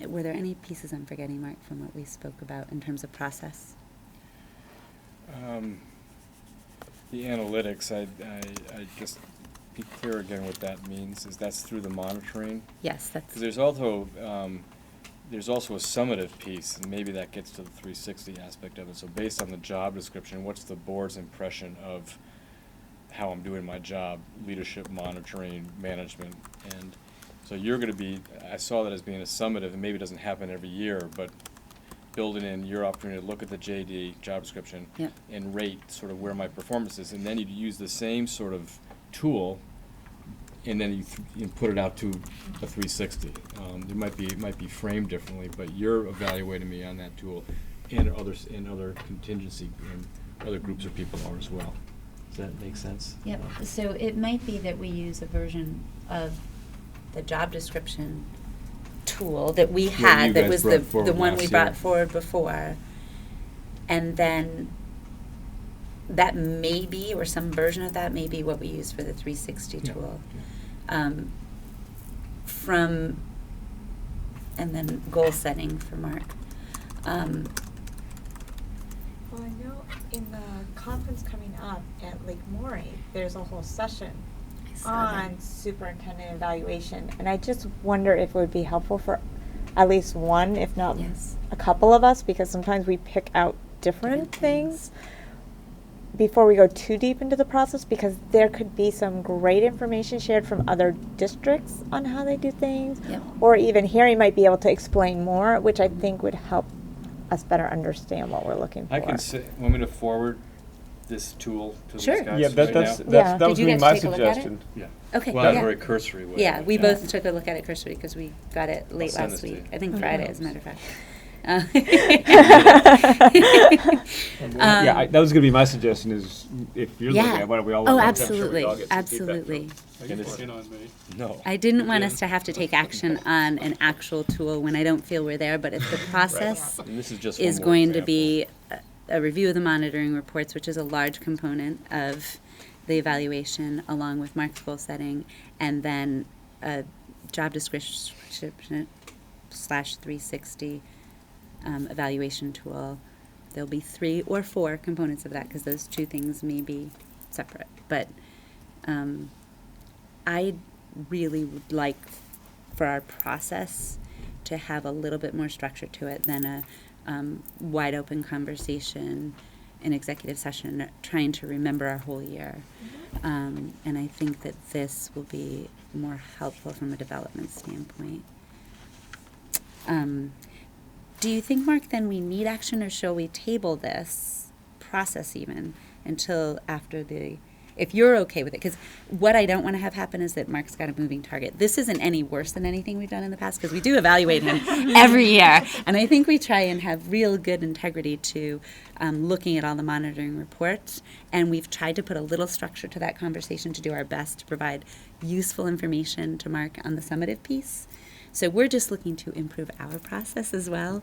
Were there any pieces I'm forgetting, Mark, from what we spoke about in terms of process? The analytics, I just be clear again what that means, is that's through the monitoring? Yes, that's. Because there's also a summative piece, and maybe that gets to the 360 aspect of it. So based on the job description, what's the board's impression of how I'm doing my job, leadership, monitoring, management? And so you're going to be, I saw that as being a summative, and maybe it doesn't happen every year, but building in your opportunity to look at the JD, job description, Yep. and rate sort of where my performance is. And then you'd use the same sort of tool, and then you put it out to a 360. It might be framed differently, but you're evaluating me on that tool, and other contingency, and other groups of people are as well. Does that make sense? Yep, so it might be that we use a version of the job description tool that we had, you that guys was brought the forward one we last brought year. forward before. And then that may be, or some version of that may be what we use for the 360 Yeah. tool. And then goal setting for Mark. Well, I know in the conference coming up at Lake Maury, there's a whole session I saw on that. superintendent evaluation, and I just wonder if it would be helpful for at least one, if not Yes. a couple of us, because sometimes we pick out different Different things before we go too deep into the process, because there could be some great information shared from other districts on how they do things, Yep. or even Harry might be able to explain more, which I think would help us better understand what we're looking for. I can say, want me to forward this tool to Sure. these guys Yeah, right now? Yeah. that was Did you gonna be get to my take a look at it? suggestion. Yeah. Okay, Well, in yeah. a very cursory way. Yeah, we but both took a look at it cursory because we got it late send last it to week. you. I think Okay. Friday, as a matter of fact. Yeah, that was gonna be my suggestion, is if you're looking Yeah. at, why don't we all Oh, look at it? I'm sure we absolutely, all get some feedback absolutely. I And guess it's- working on me. No. I didn't want Yeah. us to have to take action on an actual tool when I don't feel we're there, but if the process And this is just is one more going to example. be a review of the monitoring reports, which is a large component of the evaluation, along with Mark's goal setting, and then a job description / 360 evaluation tool. There'll be 3 or 4 components of that, because those two things may be separate. But I really would like for our process to have a little bit more structure to it than a wide open conversation in executive session trying to remember our whole year. And I think that this will be more helpful from a development standpoint. Do you think, Mark, then we need action, or shall we table this process even until after the, if you're okay with it? Because what I don't want to have happen is that Mark's got a moving target. This isn't any worse than anything we've done in the past, because we do evaluate him every year. And I think we try and have real good integrity to looking at all the monitoring reports. And we've tried to put a little structure to that conversation to do our best to provide useful information to Mark on the summative piece. So we're just looking to improve our process as well.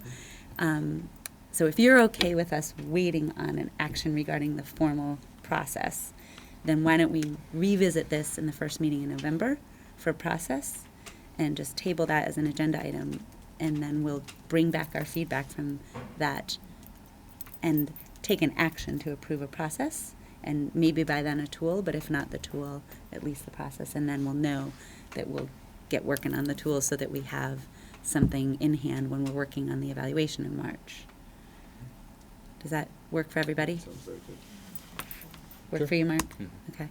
So if you're okay with us waiting on an action regarding the formal process, then why don't we revisit this in the first meeting in November for process, and just table that as an agenda item, and then we'll bring back our feedback from that and take an action to approve a process, and maybe by then a tool, but if not the tool, at least the process, and then we'll know that we'll get working on the tools so that we have something in hand when we're working on the evaluation in March. Does that work for everybody? Sounds very good. Work Sure. for you, Mark? Mhm. Okay.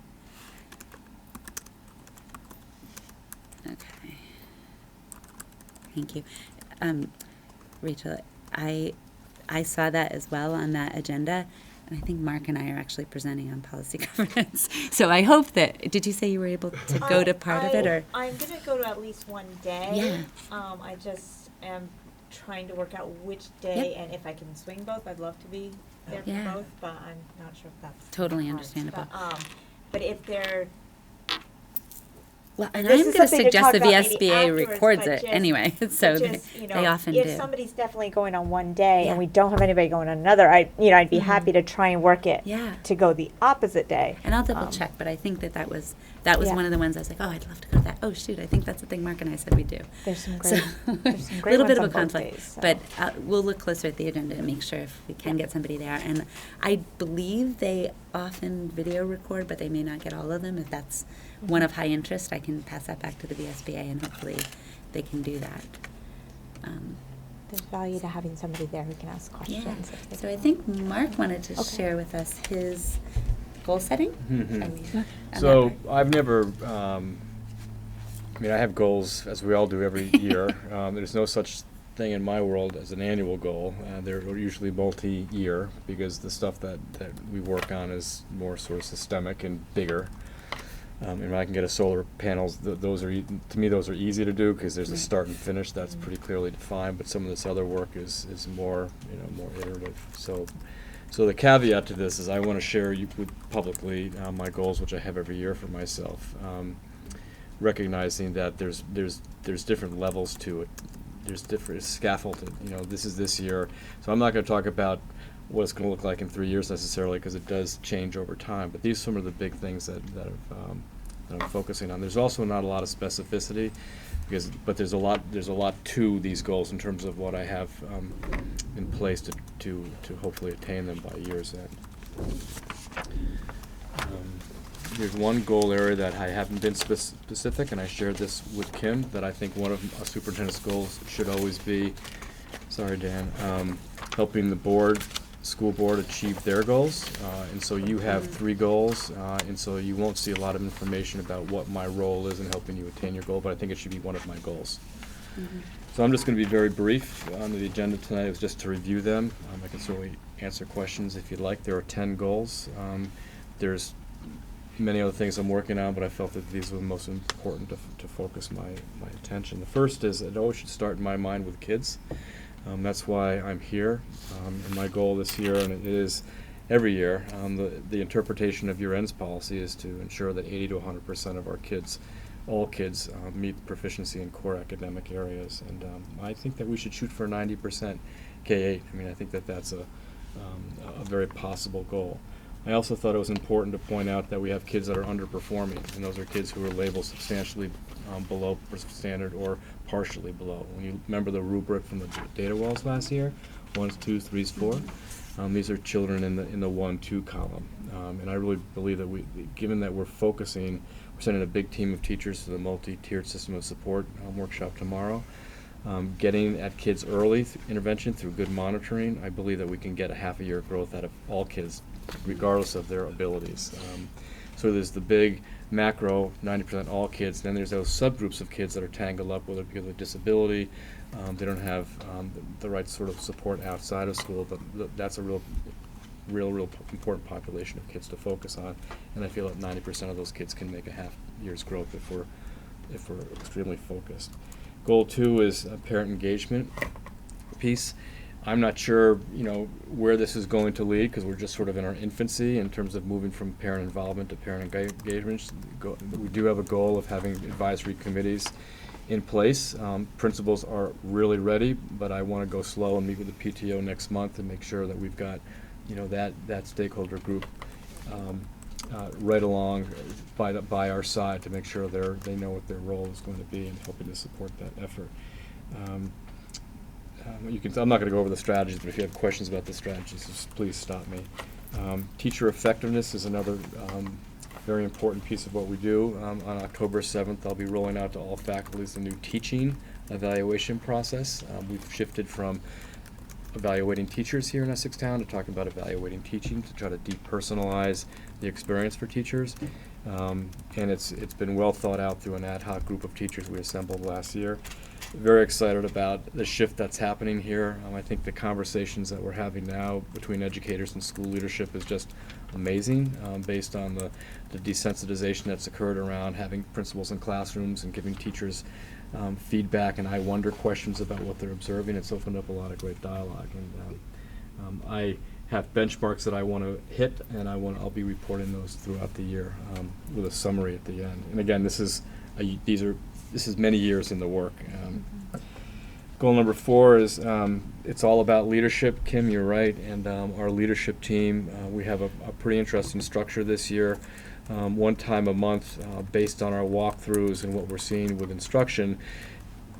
Okay. Thank you. Rachel, I saw that as well on that agenda, and I think Mark and I are actually presenting on policy governance. So I hope that, did you say you were able to go to part of it, or? I'm gonna go to at least one day. Yeah. I just am trying to work out which day, Yep. and if I can swing both, I'd love to be there Yeah. for both, but I'm not sure if that's Totally hard. understandable. But if they're Well, and This I'm is going to something to suggest talk the about maybe VSBA afterwards, records but it just- anyway, so but just, you know, they often if do. somebody's definitely going on one day Yeah. and we don't have anybody going on another, I'd be Mhm. happy to try and work it Yeah. to go the opposite day. And I'll double Um, check, but I think that was Yeah. one of the ones I was like, oh, I'd love to go to that. Oh, shoot, I think that's the thing Mark and I said we do. There's some So, great, there's some great little bit ones of a on both conflict, days, so. but we'll look closer at the agenda and make sure if we can get somebody there. And I believe they often video record, but they may not get all of them. If that's one of high interest, I can pass that back to the VSBA, and hopefully they can do that. There's value to having somebody there who can ask questions. Yeah. if they So I don't. think Mark wanted to Okay. share with us his goal setting. Mhm. Are we on that So part? I've never, I mean, I have goals, as we all do every year. There's no such thing in my world as an annual goal. They're usually multi-year because the stuff that we work on is more sort of systemic and bigger. And I can get a solar panels, those are, to me, those are easy to do because there's a Right. start and finish that's pretty clearly defined, but some of this other work is more, more iterative. So the caveat to this is I want to share with publicly my goals, which I have every year for myself, recognizing that there's different levels to it. There's different scaffolded. This is this year, so I'm not going to talk about what it's going to look like in 3 years necessarily because it does change over time. But these are some of the big things that I'm focusing on. There's also not a lot of specificity but there's a lot to these goals in terms of what I have in place to hopefully attain them by year's end. There's one goal area that I haven't been specific, and I shared this with Kim, that I think one of a superintendent's goals should always be, sorry Dan, helping the school board achieve their goals. And so you have 3 goals, and so you won't see a lot of information about what my role is in helping you attain your goal, but I think it should be one of my goals. Mm-hmm. So I'm just going to be very brief on the agenda tonight. It was just to review them. I can certainly answer questions if you'd like. There are 10 goals. There's many other things I'm working on, but I felt that these were the most important to focus my attention. The first is it always should start in my mind with kids. That's why I'm here. And my goal this year, and it is every year, the interpretation of your ends policy is to ensure that 80 to 100% of our kids, all kids, meet proficiency in core academic areas. And I think that we should shoot for 90% K-8. I mean, I think that that's a very possible goal. I also thought it was important to point out that we have kids that are underperforming, and those are kids who are labeled substantially below standard or partially below. When you remember the rubric from the data walls last year, 1s, 2s, 3s, 4, these are children in the 1-2 column. And I really believe that given that we're sending a big team of teachers to the multi-tiered system of support workshop tomorrow, getting at kids early intervention through good monitoring, I believe that we can get a half a year growth out of all kids, regardless of their abilities. So there's the big macro, 90% all kids, then there's those subgroups of kids that are tangled up, whether because of disability, they don't have the right sort of support outside of school, but that's a real important population of kids to focus on, and I feel that 90% of those kids can make a half year's growth if we're extremely focused. Goal 2 is a parent engagement piece. I'm not sure, where this is going to lead because we're just sort of in our infancy in terms of moving from parent involvement to parent engagement. We do have a goal of having advisory committees in place. Principals are really ready, but I want to go slow and meet with the PTO next month and make sure that we've got, that stakeholder group right along by our side to make sure they know what their role is going to be in helping to support that effort. I'm not going to go over the strategies, but if you have questions about the strategies, just please stop me. Teacher effectiveness is another very important piece of what we do. On October 7th, I'll be rolling out to all faculties the new teaching evaluation process. We've shifted from evaluating teachers here in Essex Town to talking about evaluating teaching to try to depersonalize the experience for teachers. And it's been well thought out through an ad hoc group of teachers we assembled last year. Very excited about the shift that's happening here. I think the conversations that we're having now between educators and school leadership is just amazing, based on the desensitization that's occurred around having principals in classrooms and giving teachers feedback and I wonder questions about what they're observing. It's opened up a lot of great dialogue, and I have benchmarks that I want to hit, and I'll be reporting those throughout the year with a summary at the end. And again, this is this is many years in the work. Goal number 4 is it's all about leadership. Kim, you're right, and our leadership team, we have a pretty interesting structure this year. One time a month, based on our walkthroughs and what we're seeing with instruction,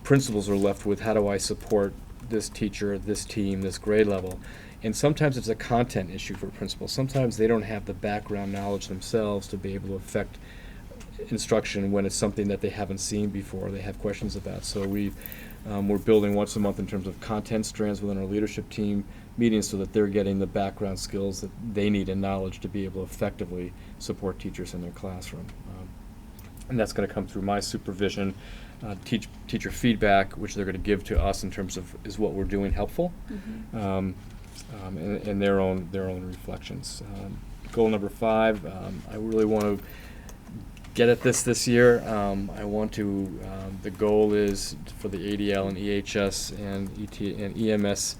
principals are left with, how do I support this teacher, this team, this grade level? And sometimes it's a content issue for principals. Sometimes they don't have the background knowledge themselves to be able to affect instruction when it's something that they haven't seen before, they have questions about. So we're building once a month in terms of content strands within our leadership team meetings so that they're getting the background skills that they need and knowledge to be able to effectively support teachers in their classroom. And that's going to come through my supervision, teacher feedback, which they're going to give to us in terms of, is what we're doing helpful, and their own reflections. Goal number 5, I really want to get at this year. I want to, the goal is for the ADL and EHS and EMS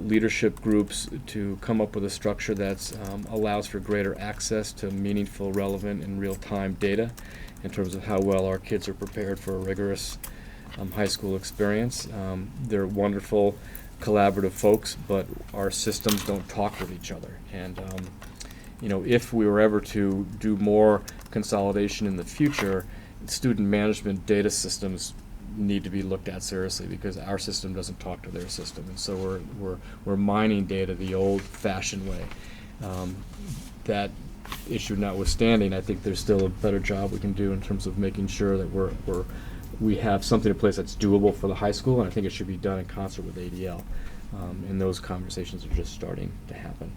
leadership groups to come up with a structure that allows for greater access to meaningful, relevant, and real-time data in terms of how well our kids are prepared for a rigorous high school experience. They're wonderful, collaborative folks, but our systems don't talk with each other. And if we were ever to do more consolidation in the future, student management data systems need to be looked at seriously, because our system doesn't talk to their system, and so we're mining data the old-fashioned way. That issue notwithstanding, I think there's still a better job we can do in terms of making sure that we have something in place that's doable for the high school, and I think it should be done in concert with ADL. And those conversations are just starting to happen.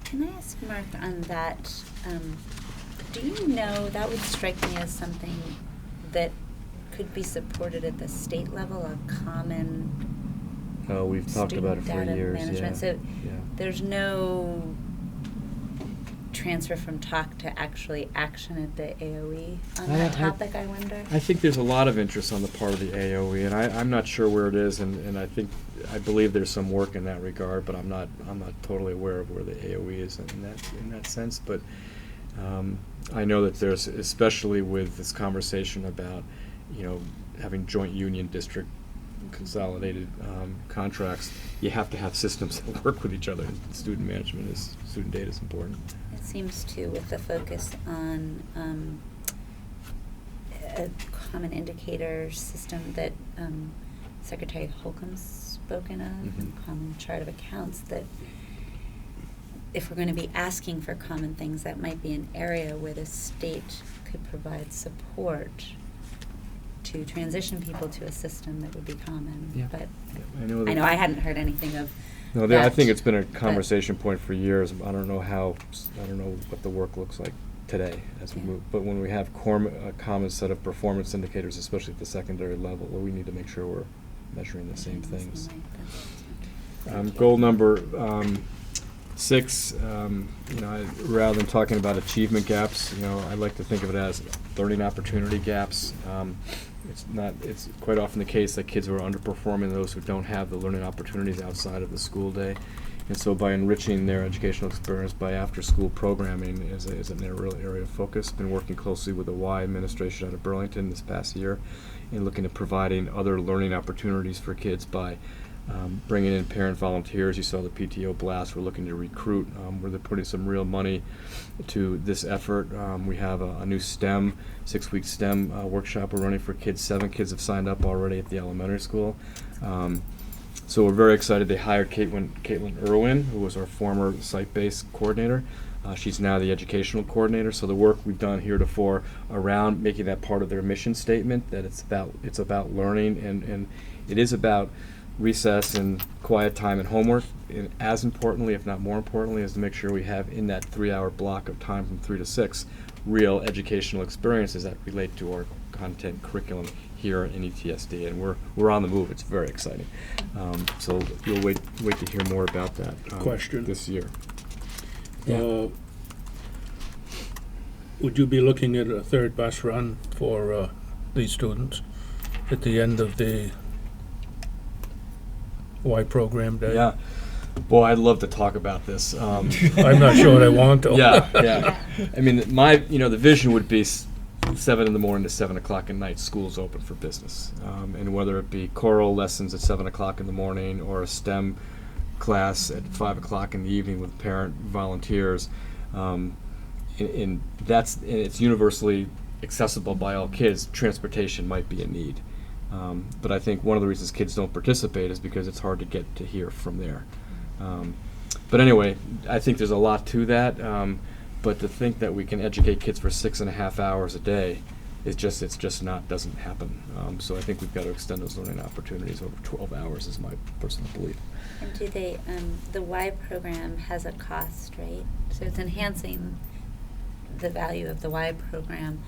Can I ask Mark on that? Do you know, that would strike me as something that could be supported at the state level, a common We've talked about it for data years. management. Yeah. So yeah. there's no transfer from talk to actually action at the AOE on that topic, I wonder? I think there's a lot of interest on the part of the AOE, and I'm not sure where it is, and I believe there's some work in that regard, but I'm not totally aware of where the AOE is in that sense. But I know that there's, especially with this conversation about having joint union district consolidated contracts, you have to have systems that work with each other. Student data is important. It seems to, with the focus on a common indicator system that Secretary Holcomb's spoken of, and common chart of accounts, that if we're going to be asking for common things, that might be an area where the state could provide support to transition people to a system that would be common. Yeah. But I know I hadn't heard anything of No, that, I think it's been a conversation point for years. I don't know what the work looks like today as we move. But when we have a common set of performance indicators, especially at the secondary level, we need to make sure we're measuring the same things. Goal number 6, rather than talking about achievement gaps, I like to think of it as learning opportunity gaps. It's quite often the case that kids are underperforming those who don't have the learning opportunities outside of the school day. And so by enriching their educational experience by after-school programming is a real area of focus. Been working closely with the Y administration out of Burlington this past year in looking at providing other learning opportunities for kids by bringing in parent volunteers. You saw the PTO blast. We're looking to recruit. We're putting some real money to this effort. We have a new 6-week STEM workshop we're running for kids. 7 kids have signed up already at the elementary school. So we're very excited. They hired Caitlin Irwin, who was our former site-based coordinator. She's now the educational coordinator. So the work we've done heretofore around making that part of their mission statement, that it's about learning, and it is about recess and quiet time and homework, and as importantly, if not more importantly, is to make sure we have in that 3-hour block of time from 3 to 6 real educational experiences that relate to our content curriculum here in ETSD, and we're on the move. It's very exciting. So you'll wait to hear more about that Question. this year. Would you be looking at a third bus run for these students at the end of the Y program day? Yeah. Boy, I'd love to talk about this. I'm not sure what I want to. Yeah. I mean, the vision would be 7 in the morning to 7 o'clock at night, school's open for business. And whether it be choral lessons at 7 o'clock in the morning or a STEM class at 5 o'clock in the evening with parent volunteers, and it's universally accessible by all kids, transportation might be a need. But I think one of the reasons kids don't participate is because it's hard to get to hear from there. But anyway, I think there's a lot to that. But to think that we can educate kids for 6.5 hours a day it's just not, doesn't happen. So I think we've got to extend those learning opportunities over 12 hours is my personal belief. And do they, the Y program has a cost, right? So it's enhancing the value of the Y program,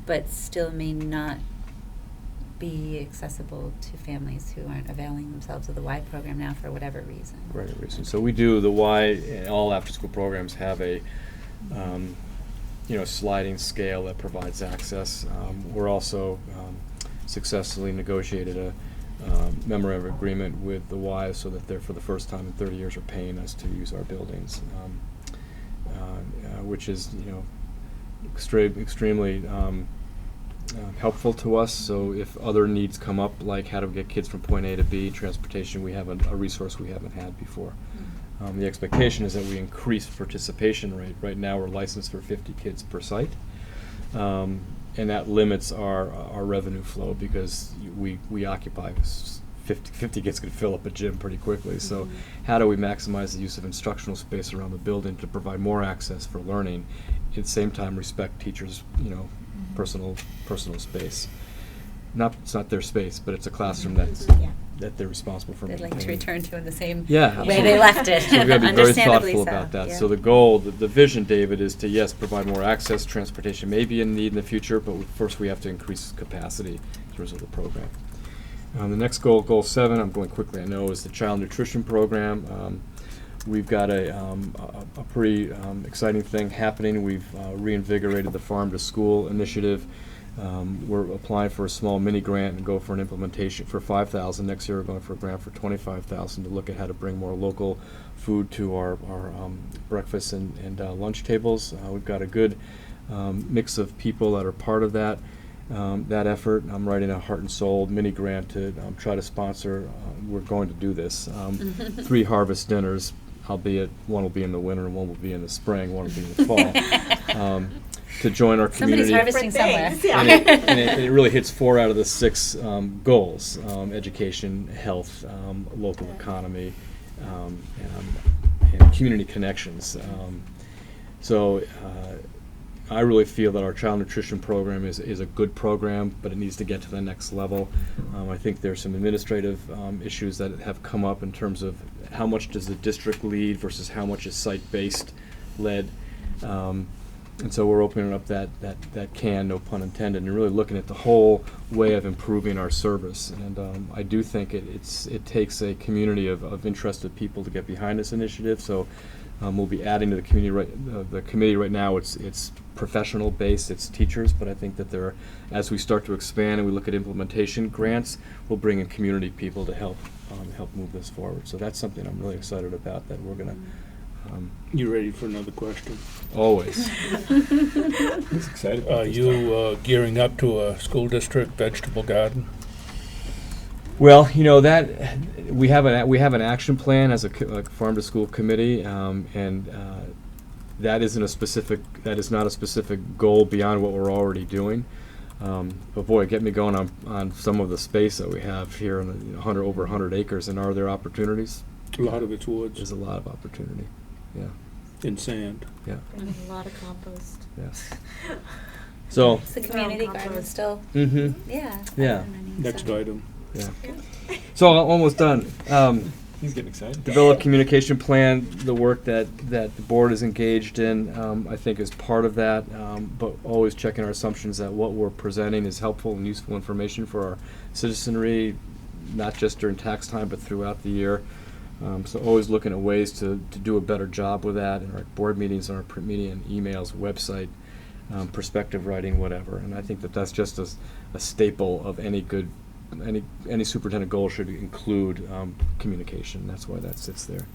but still may not be accessible to families who aren't availing themselves of the Y program now for whatever reason. Right, reason. So we do the Y, all after-school programs have a sliding scale that provides access. We're also successfully negotiated a memorandum of agreement with the Y so that they're, for the first time in 30 years, are paying us to use our buildings, which is extremely helpful to us. So if other needs come up, like how to get kids from point A to B, transportation, we have a resource we haven't had before. The expectation is that we increase participation rate. Right now we're licensed for 50 kids per site, and that limits our revenue flow because we occupy 50 kids could fill up a gym pretty quickly. So how do we maximize the use of instructional space around the building to provide more access for learning, at the same time respect teachers' personal space. It's not their space, but it's a classroom that they're responsible for They'd maintaining. like to return to in the same Yeah, way they left it. So we've got to be very Understandably thoughtful so, about that. yeah. So the goal, the vision, David, is to, yes, provide more access. Transportation may be a need in the future, but first we have to increase capacity in terms of the program. The next goal 7, I'm going quickly, I know, is the child nutrition program. We've got a pretty exciting thing happening. We've reinvigorated the Farm to School initiative. We're applying for a small mini grant and go for an implementation for $5,000. Next year we're going for a grant for $25,000 to look at how to bring more local food to our breakfast and lunch tables. We've got a good mix of people that are part of that effort. I'm writing a heart and soul mini grant to try to sponsor. We're going to do this. 3 harvest dinners, albeit one will be in the winter and one will be in the spring, one will be in the fall. To join our community. Somebody's harvesting somewhere. And it really hits 4 out of the 6 goals: education, health, local economy, and community connections. So I really feel that our child nutrition program is a good program, but it needs to get to the next level. I think there's some administrative issues that have come up in terms of how much does the district lead versus how much is site-based led. And so we're opening up that can, no pun intended, and really looking at the whole way of improving our service. And I do think it takes a community of interested people to get behind this initiative. So we'll be adding to the community the committee right now. It's professional based, it's teachers, but I think that as we start to expand and we look at implementation grants, we'll bring in community people to help move this forward. So that's something I'm really excited about, that we're going to. You ready for another question? Always. He's excited. Are you gearing up to a school district vegetable garden? Well, that we have an action plan as a farm to school committee, and that is not a specific goal beyond what we're already doing. But boy, get me going on some of the space that we have here in over 100 acres. And are there opportunities? A lot of it's woods. There's a lot of opportunity. Yeah. In sand. Yeah. And a lot of compost. Yes. So. Is the community garden still? Mm-hmm. Yeah. Yeah. running, Next so. item. Yeah. So almost done. He's getting excited. Develop communication plan. The work that the board is engaged in, I think, is part of that. But always checking our assumptions that what we're presenting is helpful and useful information for our citizenry, not just during tax time, but throughout the year. So always looking at ways to do a better job with that in our board meetings, on our print media and emails, website, perspective writing, whatever. And I think that's just a staple of any superintendent goal should include communication. That's why that sits there.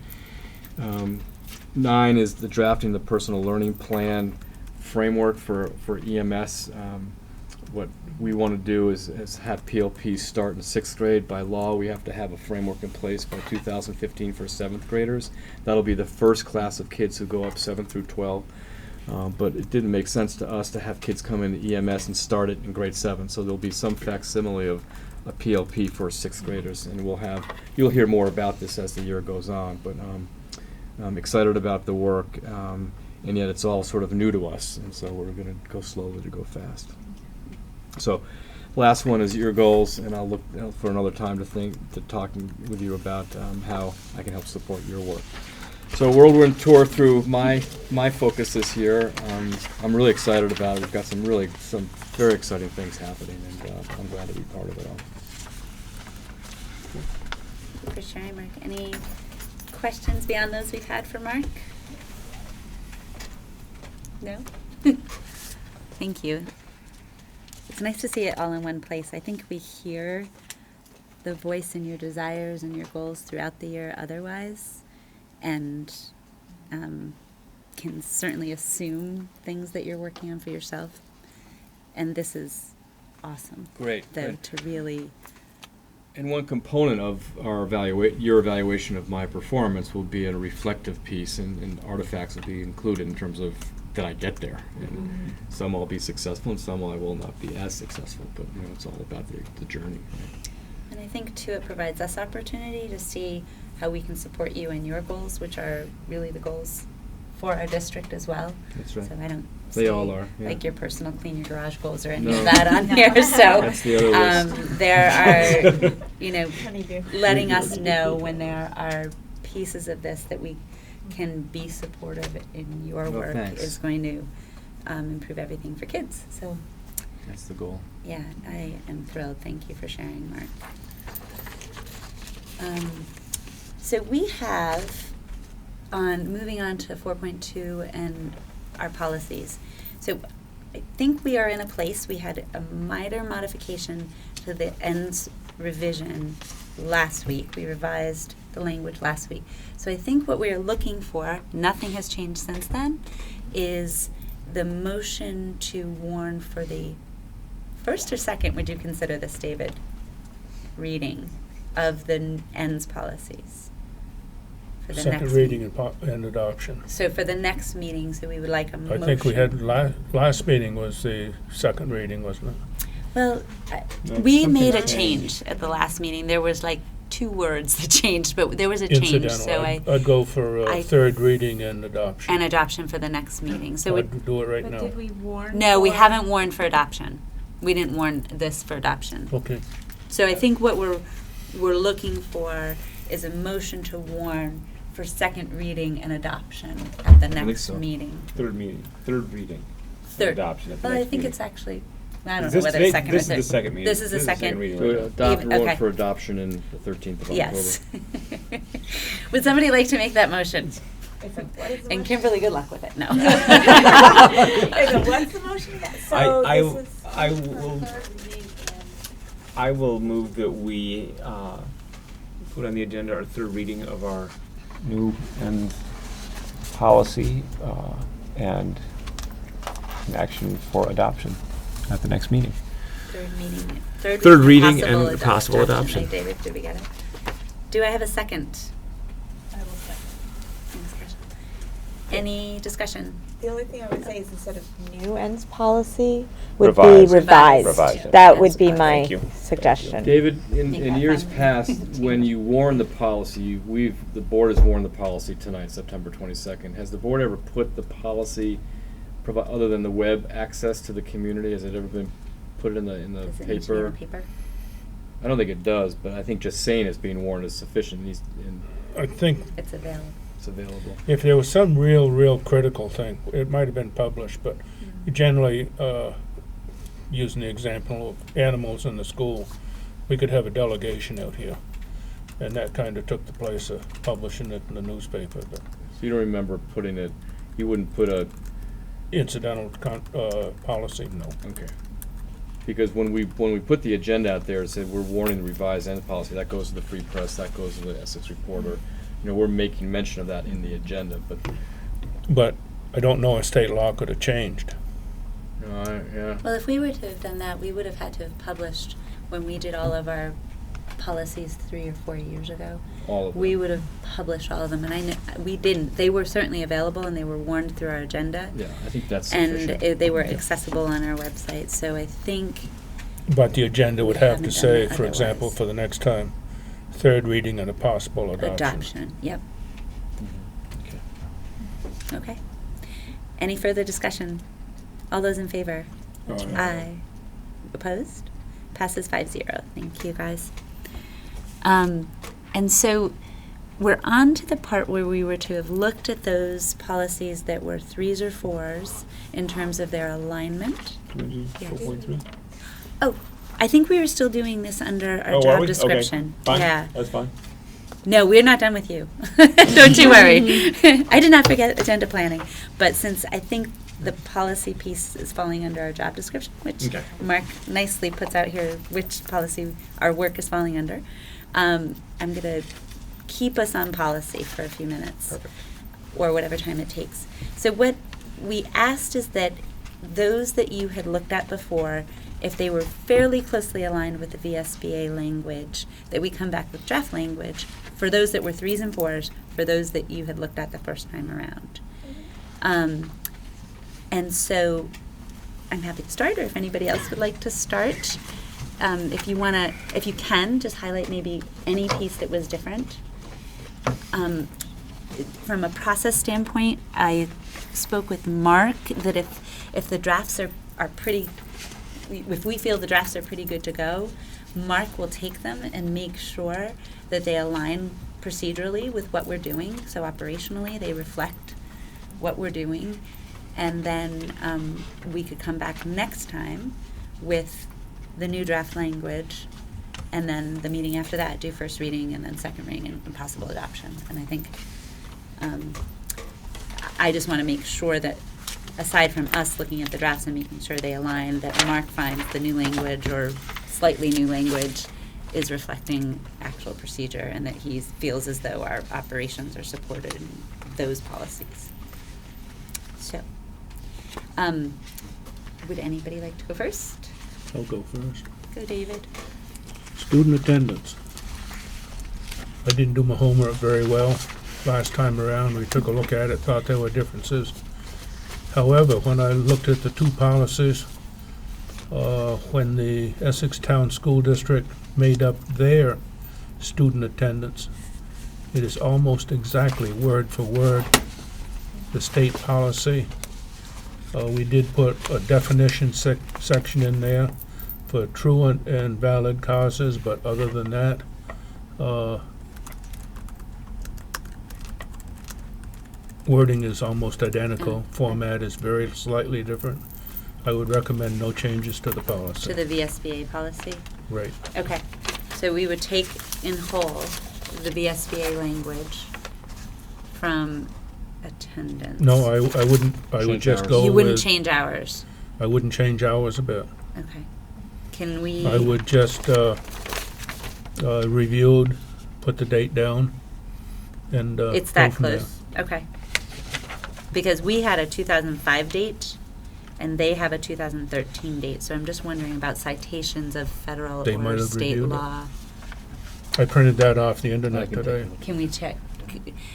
9 is the drafting the personal learning plan framework for EMS. What we want to do is have PLP start in 6th grade. By law, we have to have a framework in place by 2015 for 7th graders. That'll be the first class of kids who go up 7 through 12. But it didn't make sense to us to have kids come into EMS and start it in grade 7. So there'll be some facsimile of a PLP for 6th graders, and you'll hear more about this as the year goes on. But I'm excited about the work, and yet it's all sort of new to us, and so we're going to go slowly to go fast. So, last one is your goals, and I'll look for another time to talk with you about how I can help support your work. So, whirlwind tour through my focus this year. I'm really excited about it. We've got some very exciting things happening, and I'm glad to be part of it all. Thank you for sharing, Mark. Any questions beyond those we've had for Mark? No? Thank you. It's nice to see it all in one place. I think we hear the voice and your desires and your goals throughout the year otherwise, and can certainly assume things that you're working on for yourself. And this is awesome. Great. Though, to really... And one component of our your evaluation of my performance will be a reflective piece, and artifacts will be included in terms of, did I get there? And some I'll be successful, and some I will not be as successful. But it's all about the journey. Right? And I think too, it provides us opportunity to see how we can support you in your goals, which are really the goals for our district as well. That's right. So I don't They see all are, yeah. like your personal clean your garage goals or any No. of that on here. So That's the other list. there are, Honeydew. letting us know when there are pieces of this that we can be supportive in your Oh, work thanks. is going to improve everything for kids. So That's the goal. yeah, I am thrilled. Thank you for sharing, Mark. So we have, moving on to 4.2 and our policies. So I think we are in a place, we had a minor modification to the ends revision last week. We revised the language last week. So I think what we are looking for, nothing has changed since then, is the motion to warn for the first or second, would you consider this, David, reading of the ends policies? For the Second next reading and adoption. So for the next meeting, so we would like a I motion. think we had, last meeting was the second reading, wasn't it? Well, No, we something made a changed. change at the last meeting. There was like 2 words that changed, but there was a change. Incidental. So I'd go for I- third reading and adoption. and adoption for the next meeting. So we, I'd do it right But now. did we warn? no, we for- haven't warned for adoption. We didn't warn this for adoption. Okay. So I think what we're looking for is a motion to warn for second reading and adoption at the think next so. meeting. Third reading. Third. Adoption at the Well, I next think meting. it's actually, I don't Is know this whether today? it's second or This is third. the second meeting. This is the second. reading. To adopt Even- okay. warrant for adoption in the 13th of Yes. October. Would somebody like to make that motion? Is it- what is the And motion? Kimberly, good luck with it. No. Is it- what's the motion again? So I this is I For will third reading and I will move that we put on the agenda our third reading of our new and policy and an action for adoption at the next meeting. Third reading Third reading and possible adoption. Right, David, did we get it? Do I have a second? I will second. Any discussion? The only thing I would say is instead of new ends policy would Revised. be revised. Revised. That Yes, would be perfect. my Thank you. suggestion. David, Make in that years fun. past, when you warn the policy, the board has warned the policy tonight, September 22nd. Has the board ever put the policy, other than the web access to the community, has it ever been put in the Does it need to be in paper? the paper? I don't think it does, but I think just saying it's being warned is sufficient, and I think It's available. it's available. if there was some real critical thing, it might have been published, but generally, using the example of animals in the school, we could have a delegation out here. And that kind of took the place of publishing it in the newspaper, but So you don't remember putting it, you wouldn't put a, incidental policy, no. okay. Because when we put the agenda out there, it said we're warning the revised end policy, that goes to the Free Press, that goes to the Essex Reporter. We're making mention of that in the agenda, but But I don't know if state law could have changed. No, yeah. Well, if we were to have done that, we would have had to have published, when we did all of our policies 3 or 4 years ago, All of them. we would have published all of them, and I know, we didn't. They were certainly available, and they were warned through our agenda. Yeah, I think that's And sufficient. they were Yeah. accessible on our website, so I think, But the agenda would have to Haven't say, done it for example, otherwise. for the next time, third reading and a possible adoption. adoption, yep, Okay. okay. Any further discussion? All those in favor? Aye. Opposed? Passes 5-0. Thank you, guys. And so we're on to the part where we were to have looked at those policies that were 3s or 4s in terms of their alignment. Yes. 4.3? Oh, I think we were still doing this under our Oh, are job we? description. Okay. Fine. Yeah. That's fine. No, we're not done with you. Don't you worry. I did not forget agenda planning. But since I think the policy piece is falling under our job description, which Okay. Mark nicely puts out here which policy our work is falling under, I'm going to keep us on policy for a few minutes. Perfect. Or whatever time it takes. So what we asked is that those that you had looked at before, if they were fairly closely aligned with the VSBA language, that we come back with draft language for those that were 3s and 4s, for those that you had looked at the first time around. And so I'm happy to start, or if anybody else would like to start. If you can, just highlight maybe any piece that was different. From a process standpoint, I spoke with Mark that if the drafts are pretty, if we feel the drafts are pretty good to go, Mark will take them and make sure that they align procedurally with what we're doing. So operationally, they reflect what we're doing. And then we could come back next time with the new draft language, and then the meeting after that, do first reading and then second reading and possible adoption. And I think I just want to make sure that, aside from us looking at the drafts and making sure they align, that Mark finds the new language or slightly new language is reflecting actual procedure, and that he feels as though our operations are supported in those policies. So, would anybody like to go first? I'll go first. Go, David. Student attendance. I didn't do my homework very well last time around. We took a look at it, thought there were differences. However, when I looked at the two policies, when the Essex Town School District made up their student attendance, it is almost exactly word for word the state policy. We did put a definition section in there for truant and valid causes, but other than that, wording is almost identical. Format is very slightly different. I would recommend no changes to the policy. To the VSBA policy? Right. Okay. So we would take in whole the VSBA language from attendance. No, I wouldn't. I would Change just hours. go You wouldn't with. change hours. I wouldn't change hours a bit. Okay. Can we? I would just reviewed, put the date down, and It's go that from there. close? Okay. Because we had a 2005 date, and they have a 2013 date, so I'm just wondering about citations of federal They might or have state reviewed it. law. I printed that off the I internet can take today. a look. Can we check?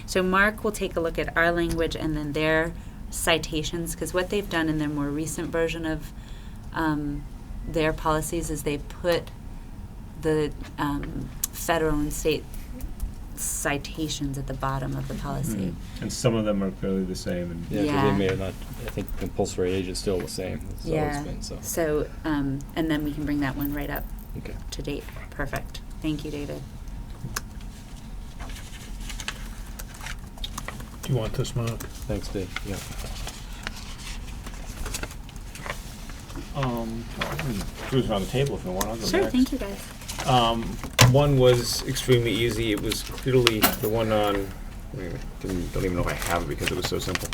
So Mark will take a look at our language and then their citations, because what they've done in their more recent version of their policies is they put the federal and state citations at the bottom of the policy. And some of them are clearly the same. And Yeah, 'cause Yeah. they may have not, I think compulsory age is still the same. It's always been, so. So, and then we can bring that one right up Okay. to date. Perfect. Thank you, David. Do you want this, Mark? Thanks, Dave. Yeah. cruise around the table if you want. I'll go Sure, next. thank you, guys. One was extremely easy. It was clearly the one on. Wait a minute, don't even know if I have it because it was so simple.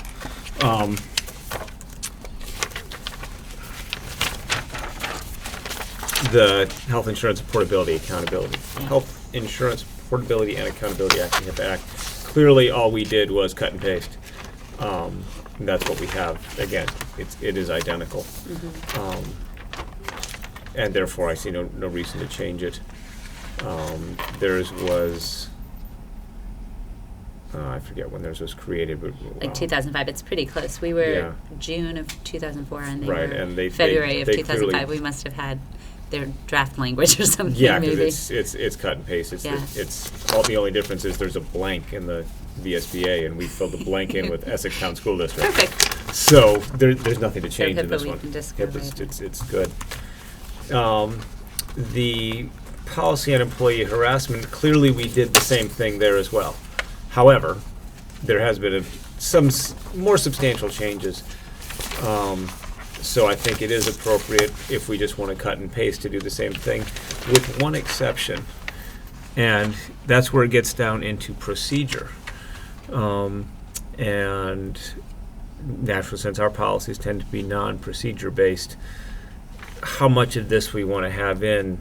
The Health Insurance Portability Accountability. Health Insurance Portability and Accountability Act, HIPAA Act. Clearly, all we did was cut and paste. That's what we have. Again, it is identical. And therefore I see no reason to change it. Theirs was, I forget when theirs was created, but. Like 2005, it's pretty close. We were Yeah. June of 2004 and they Right, were and they February of they 2005. clearly- We must have had their draft language or something Yeah, maybe. because it's cut and paste. Yeah. The only difference is there's a blank in the VSBA, and we filled the blank in with Essex Town School District. Perfect. So there's nothing to change in HIPAA this we one. can just go HIPAA's- right. it's good. The policy on employee harassment, clearly we did the same thing there as well. However, there has been some more substantial changes. So I think it is appropriate if we just want to cut and paste to do the same thing, with one exception. And that's where it gets down into procedure. And naturally, since our policies tend to be non-procedure based, how much of this we want to have in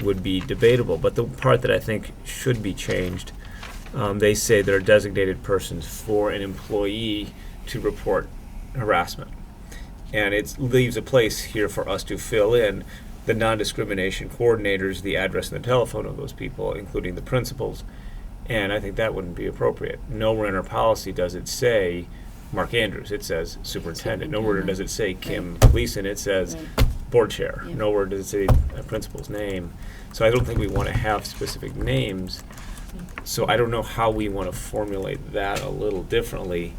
would be debatable. But the part that I think should be changed, they say there are designated persons for an employee to report harassment. And it leaves a place here for us to fill in the non-discrimination coordinators, the address and the telephone of those people, including the principals. And I think that wouldn't be appropriate. Nowhere in our policy does it say Mark Andrews. It says superintendent. Nowhere does it say Kim Gleason. It says Right. board chair. Yeah. Nowhere does it say a principal's name. So I don't think we want to have specific names. So I don't know how we want to formulate that a little differently,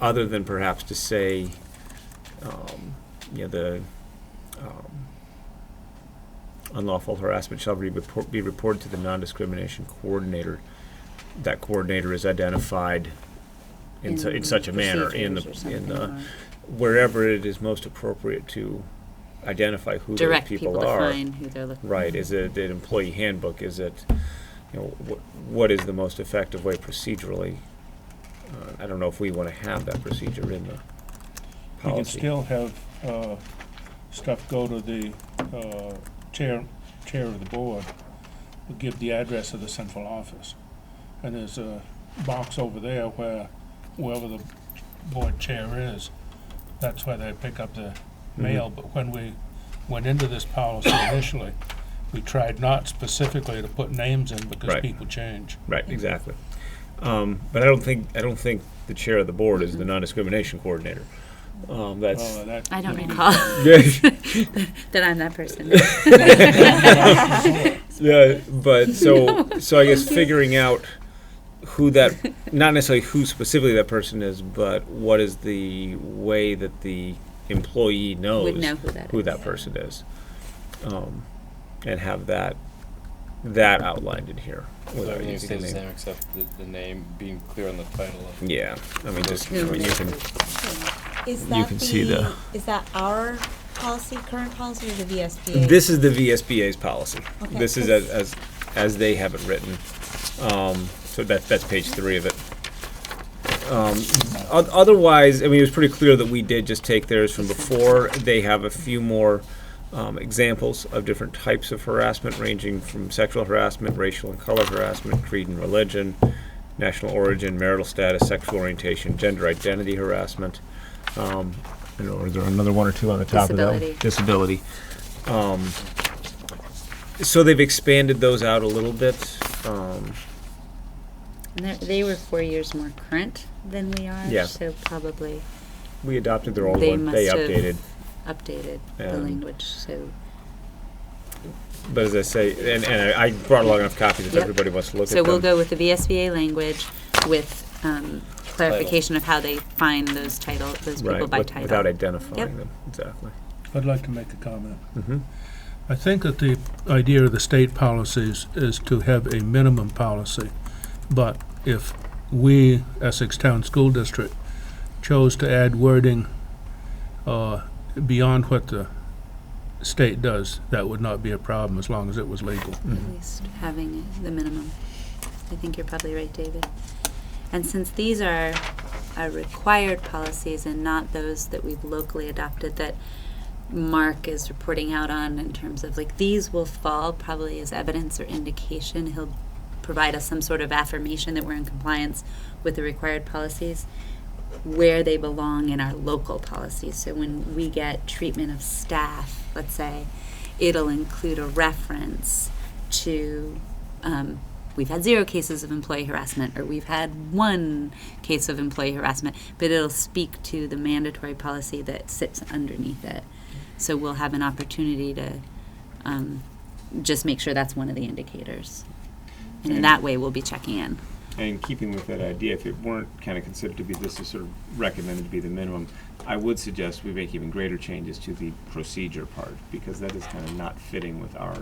other than perhaps to say, the unlawful harassment shall be reported to the non-discrimination coordinator. That coordinator is identified in such a manner in procedures or something, or wherever it is most appropriate to identify who direct those people to are. find who they're looking Right? for. Is it an employee handbook? Is it, what is the most effective way procedurally? I don't know if we want to have that procedure in the You can policy. still have stuff go to the chair of the board, who give the address of the central office. And there's a box over there where whoever the board chair is, that's where they pick up the mail. But when we went into this policy initially, we tried not specifically to put names in because Right. people change. Right, exactly. But I don't think the chair of the board is the non-discrimination coordinator. That's I don't maybe- recall that I'm that person. yeah, but so I guess figuring out who that, not necessarily who specifically that person is, but what is the way that the employee knows Would know who that is. person is, and have that outlined in here. So without everything using stays a the name. same except the name being clear on the title of. Yeah, I mean, just, Yeah. you can, Is You that can see the- is that our policy, current policy, or the VSBA? this is the VSBA's policy. Okay. This is as they have it written. So that's page 3 of it. Otherwise, I mean, it was pretty clear that we did just take theirs from before. They have a few more examples of different types of harassment, ranging from sexual harassment, racial and color harassment, creed and religion, national origin, marital status, sexual orientation, gender identity harassment. Or is there another one or two on the top of that? Disability. So they've expanded those out a little bit. And they were 4 years more current than we are, Yeah. so probably We adopted their old they one. must They have updated. updated the And- language. So But as I say, and I brought along enough copies if Yep. everybody wants to look at so them. we'll go with the VSBA language with clarification of how they find those people Right, by title. without identifying Yep. them. Exactly. I'd like to make a comment. Mm-hmm. I think that the idea of the state policies is to have a minimum policy. But if we, Essex Town School District, chose to add wording beyond what the state does, that would not be a problem as long as it was legal. At least having the minimum. I think you're probably right, David. And since these are required policies and not those that we've locally adopted that Mark is reporting out on in terms of like these will fall probably as evidence or indication. He'll provide us some sort of affirmation that we're in compliance with the required policies, where they belong in our local policies. So when we get treatment of staff, let's say, it'll include a reference to, we've had 0 cases of employee harassment, or we've had 1 case of employee harassment, but it'll speak to the mandatory policy that sits underneath it. So we'll have an opportunity to just make sure that's one of the indicators. And in that way, we'll be checking in. And in keeping with that idea, if it weren't kind of considered to be this is sort of recommended to be the minimum, I would suggest we make even greater changes to the procedure part, because that is kind of not fitting with our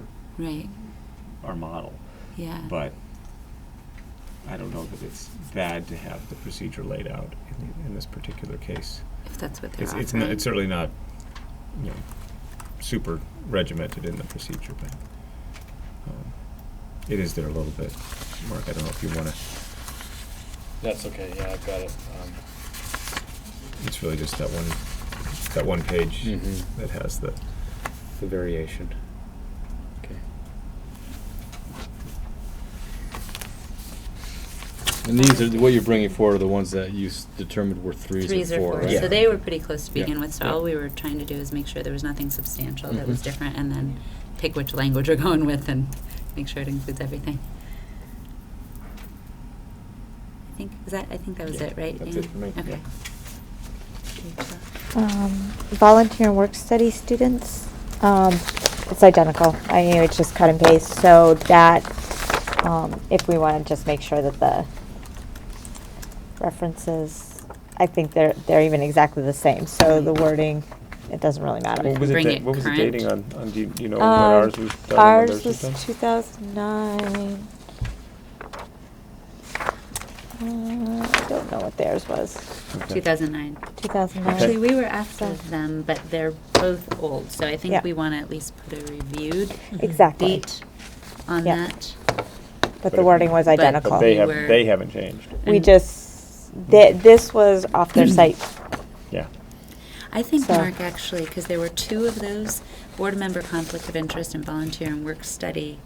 model. Yeah. But I don't know that it's bad to have the procedure laid out in this particular case. If that's what they're It's offering. it's certainly not, super regimented in the procedure, but it is there a little bit. Mark, I don't know if you want to. That's okay, yeah, I've got it. It's really just that one page Mhm. that has the variation. Okay. And these are, what you're bringing forward are the ones that you determined were 3s Threes or or 4s, fours. right? So they were pretty close to Yeah. begin with. So Yeah. all we were trying to do is make sure there was nothing substantial that was Mhm. different, and then pick which language we're going with and make sure it includes everything. I think that was Yeah, it, right? that's Dan? it for me, Okay. Volunteer and work study students, it's identical. It's just cut and paste. So that, if we want to just make sure that the references, I think they're even exactly the same. So the wording, it doesn't really matter. What was Bring it? it What was the current. dating on? Do you know when ours was done? and when Ours theirs was done? 2009. I don't know what theirs was. Okay. 2009. 2009. Actually, we were after So- them, but they're both old. So I think Yeah. we want to at least put a reviewed Exactly. date on Yeah. that. But if the wording was But identical. But we were- they haven't changed. We And- just, this was off their site. Yeah. I think, So- Mark, actually, because there were 2 of those, board member conflict of interest and volunteer and work study,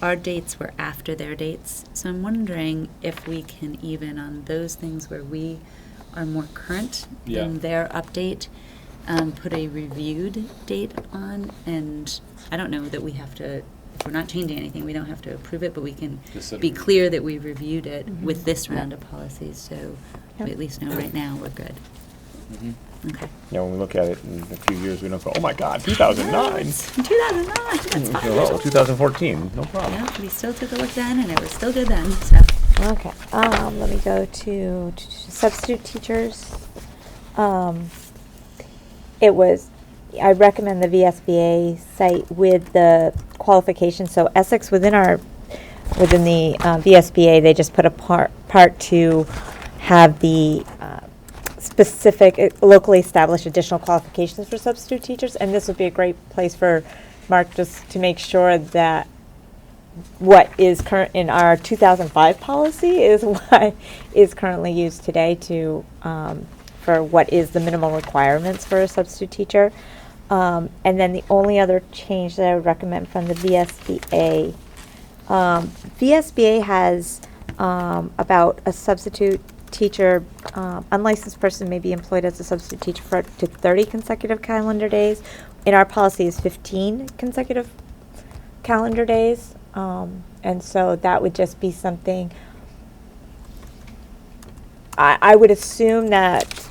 our dates were after their dates. So I'm wondering if we can even, on those things where we are more current Yeah. than their update, put a reviewed date on. And I don't know that we have to, if we're not changing anything, we don't have to approve it, but we can Just set a be review. clear that we reviewed it Mhm. with this round of policies. So we Yep. at least know right now we're good. Mhm. Okay. Yeah, when we look at it in a few years, we don't go, oh my God, 2009. 2009, that's 5 years Oh, old. 2014, no problem. Yeah, we still took a look then, and it was still good then, so. Okay, let me go to substitute teachers. It was, I recommend the VSBA site with the qualifications. So Essex within the VSBA, they just put a part to have the specific locally established additional qualifications for substitute teachers, and this would be a great place for Mark just to make sure that what is current in our 2005 policy is what is currently used today to for what is the minimum requirements for a substitute teacher. And then the only other change that I would recommend from the VSBA, VSBA has about a substitute teacher, unlicensed person may be employed as a substitute teacher for up to 30 consecutive calendar days. In our policy is 15 consecutive calendar days. And so that would just be something, I would assume that,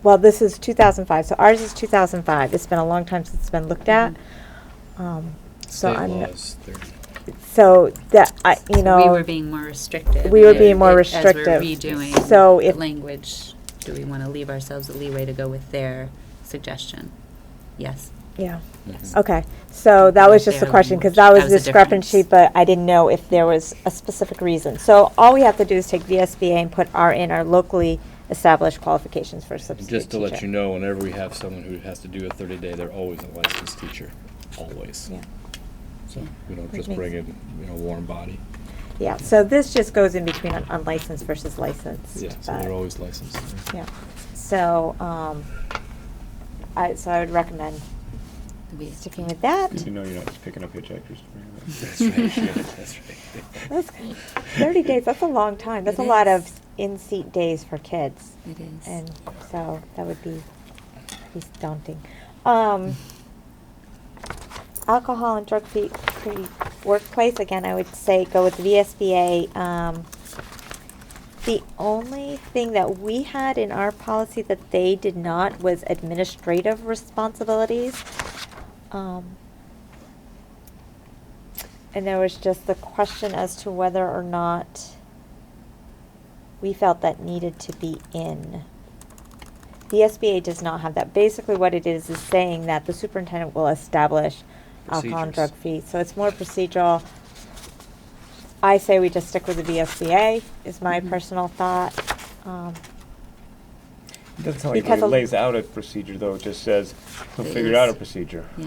well, this is 2005, so ours is 2005. It's been a long time since it's been looked at. So State I'm, laws, they're- so that, you know. We were being more restrictive. We were and being more as we're restrictive. redoing So the if- language, do we want to leave ourselves a leeway to go with their suggestion? Yes. Yeah. Mhm. Okay, so that was just the Their question, because language. that was That was the discrepancy, difference. but I didn't know if there was a specific reason. So all we have to do is take VSBA and put our locally established qualifications for a And substitute just to let teacher. you know, whenever we have someone who has to do a 30-day, they're always a licensed teacher, always. Yeah. So we don't Which just bring makes- in, warm body. Yeah, so this just goes in between an unlicensed versus licensed. Yeah, so but- they're always licensed. Yeah, so, I would recommend We- sticking with that. Good to know you're not just picking up hitchhikers to bring them That's right, yeah, that's right. That's 30 days, that's a long time. That's It a lot is. of in-seat days for kids. It is. And so that would be daunting. Alcohol and drug-free workplace, again, I would say go with the VSBA. The only thing that we had in our policy that they did not was administrative responsibilities. And there was just the question as to whether or not we felt that needed to be in. The SBA does not have that. Basically what it is saying that the superintendent will establish alcohol and Procedures. drug free. So it's more procedural. I say we just stick with the VSBA is my personal thought. It doesn't sound like Because it a- lays out a procedure, though. It just says he'll It figure is. out a procedure. Yeah.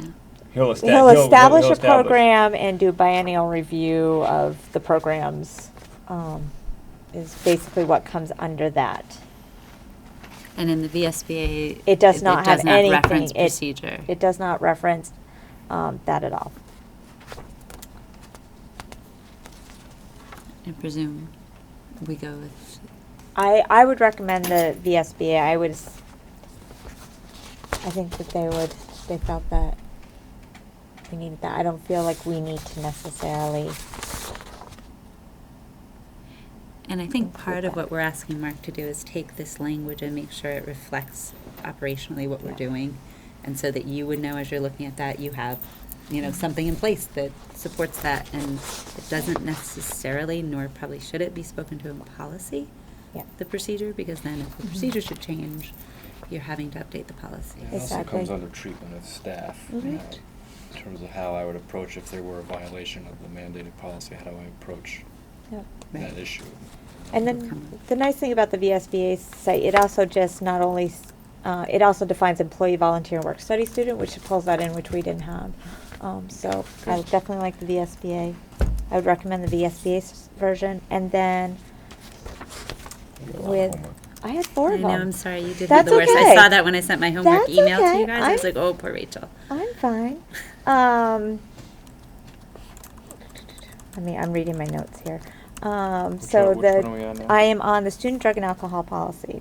He'll Establish a program and do biennial review of the programs, is basically what comes under that. And in the VSBA, It does not have anything. reference It- procedure. It does not reference that at all. I presume we go with. I would recommend the VSBA. I think that they felt that we needed that. I don't feel like we need to necessarily. And I think part of what we're asking Mark to do is take this language and make sure it reflects operationally what we're Yeah. doing. And so that you would know as you're looking at that, you have, something in place that supports that. And it doesn't necessarily, nor probably should it, be spoken to in policy, Yeah. the procedure, because then if the procedure should change, you're having to update the policy. It also Exactly. comes under treatment of staff, Mhm. in terms of how I would approach if there were a violation of the mandated policy, how do I approach Yep. that issue? And then the nice thing about the VSBA site, it also just not only, it also defines employee, volunteer, and work-study student, which pulls that in, which we didn't have. So I would definitely like the VSBA. I would recommend the VSBA version. And then with, I had 4 I of know, them. I'm sorry, you did have That's the worst. okay. I saw that when I sent my homework That's email to okay. you guys. I was I'm- like, oh, poor Rachel. I'm fine. I'm reading my notes here. So which one are we on now? I am on the student drug and alcohol policy.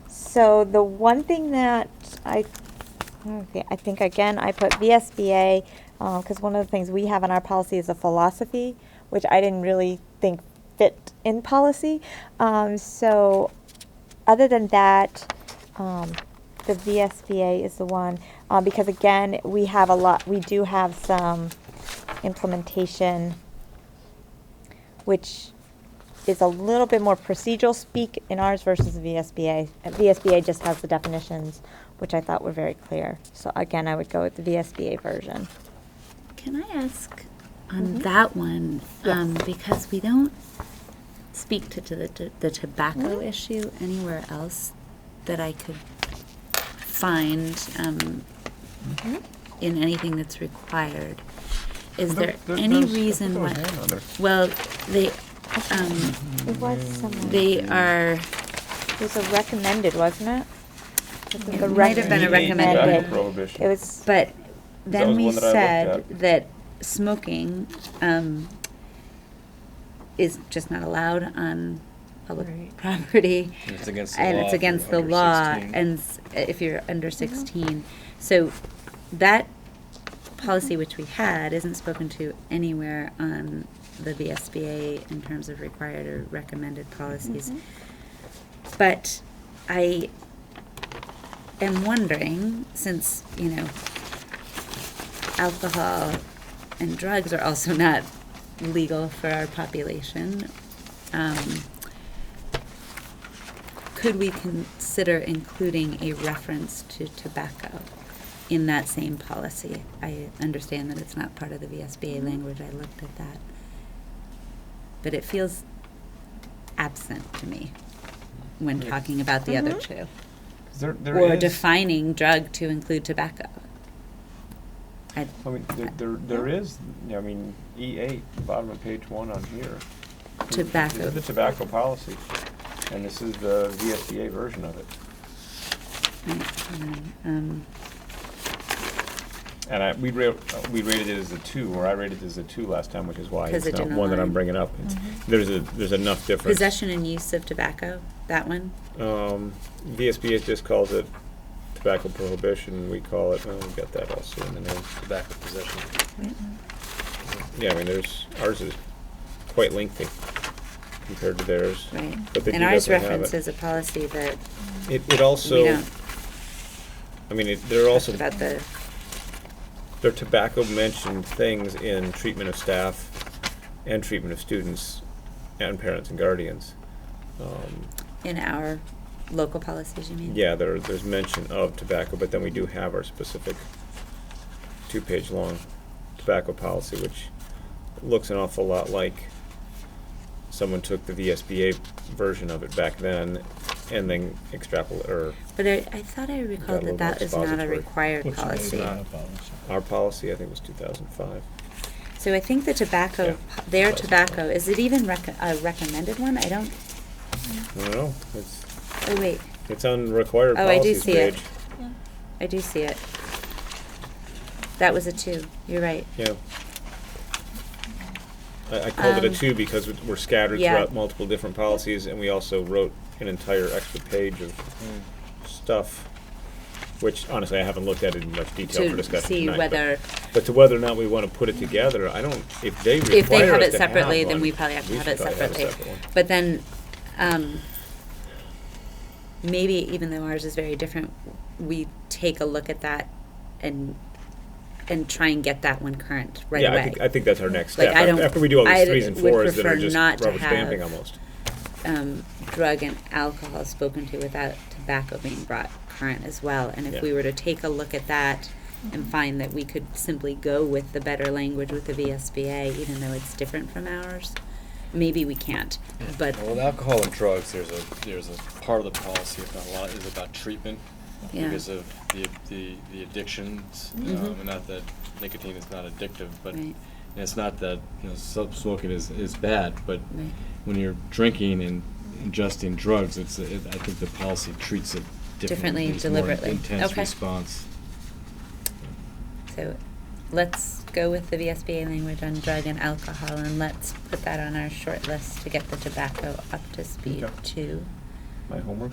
So the one thing that I think again, I put VSBA, because one of the things we have in our policy is a philosophy, which I didn't really think fit in policy. So other than that, the VSBA is the one, because again, we do have some implementation, which is a little bit more procedural speak in ours versus the VSBA. VSBA just has the definitions, which I thought were very clear. So again, I would go with the VSBA version. Can I ask on Mhm. that one, Yes. because we don't speak to the tobacco Mhm. issue anywhere else that I could find in anything that's required. Is there any reason why? Well, they It was somewhere. they are. It was a recommended, wasn't it? Wasn't It the might have been a recommended. Prohibition. It was. But That then was we one that I said looked at. that smoking is just not allowed on public Right. property. And it's against the And law it's if against you're the under law, 16. and if you're under 16. So that policy which we had isn't spoken to anywhere on the VSBA in terms of required or recommended policies. But I am wondering, since, alcohol and drugs are also not legal for our population, could we consider including a reference to tobacco in that same policy? I understand that it's not part of the VSBA language. I looked at that. But it feels absent to me when talking about the other two. There Or is- defining drug to include tobacco. I mean, there is, E8, bottom of page 1 on here. Tobacco. This is the tobacco policy, and this is the VSBA version of it. And we rated it as a 2, or I rated it as a 2 last time, which is why 'Cause it's it not didn't one that I'm align. bringing up. It's, there's enough difference. Possession and use of tobacco, that one? VSBA just calls it tobacco prohibition. We call it. We got that also in the name. Tobacco possession. Yeah, I mean, ours is quite lengthy compared to theirs. Right. But they And do ours definitely have references it. a policy that It also. we don't I mean, they're also talk about the, there are tobacco mentioned things in treatment of staff and treatment of students and parents and guardians. in our local policies, you mean? Yeah, there's mention of tobacco, but then we do have our specific 2-page long tobacco policy, which looks an awful lot like someone took the VSBA version of it back then and then But I thought I recalled little that more is not a expository. required Which is policy. not a policy. our policy, I think, was 2005. So I think the tobacco, Yeah. their tobacco, is it even a recommended one? I don't, I don't know, oh wait, it's on required Oh, I do policies see it. page. I do see it. That was a 2, you're right. Yeah. I called it a 2 because we're scattered yeah. throughout multiple different policies, and we also wrote an entire extra page of stuff, which honestly I haven't looked at it in much detail for To discussion see tonight. whether, But to whether or not we want to put it together, I don't, if they require if they have us it to separately, have then one, we probably have to have should it probably have a separately. separate one. But then, maybe even though ours is very different, we take a look at that and try and get that one current right Yeah, away. I think that's our next Like, step. I don't- After we do all I these 3s and would 4s that are prefer just not to rubber stamping have- almost. Drug and alcohol spoken to without tobacco being brought current as well. And if Yeah. we were to take a look at that and find that we could simply go with the better language with the VSBA, even though it's different from ours, maybe we can't. But Well, with alcohol and drugs, there's a part of the policy, if not a lot, is about treatment yeah, because of the addictions. And not that nicotine is not addictive, but right, and it's not that smoking is bad, but right. when you're drinking and ingesting drugs, I think the policy treats it Differently, differently. It's more deliberately. intense Okay. response. So let's go with the VSBA language on drug and alcohol, and let's put that on our short list to get the tobacco up to speed Okay. too. My homework.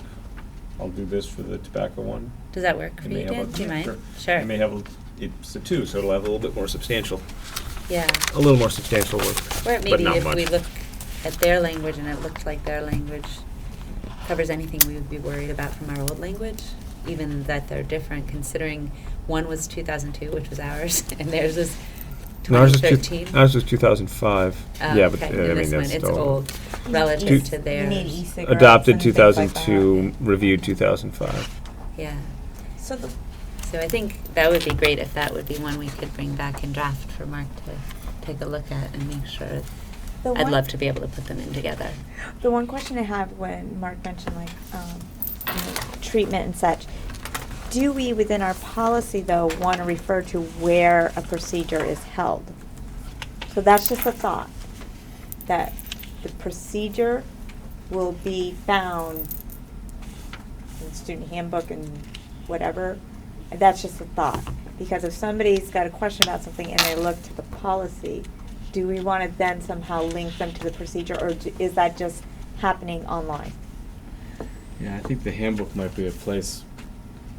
I'll do this for the tobacco one. Does that work for It may you, have Dan? Do you mind? Sure. Sure. It may have it's a 2, so it'll have a little bit more substantial, Yeah. a little more substantial work. Or but maybe not if much. we look at their language and it looks like their language covers anything we would be worried about from our old language, even that they're different, considering one was 2002, which was ours, and theirs was 2013. Ours was 2005. Yeah, but Okay, I and mean this one, that's it's still old relative Two- to You theirs. need e-cigarettes adopted and things like that. 2002, reviewed 2005. Yeah. So the, So I think that would be great if that would be one we could bring back in draft for Mark to take a look at and make sure. The I'd one- love to be able to put them in together. The one question I have when Mark mentioned like treatment and such, do we within our policy though want to refer to where a procedure is held? So that's just a thought, that the procedure will be found in the student handbook and whatever. That's just a thought, because if somebody's got a question about something and they look to the policy, do we want to then somehow link them to the procedure, or is that just happening online? Yeah, I think the handbook might be a place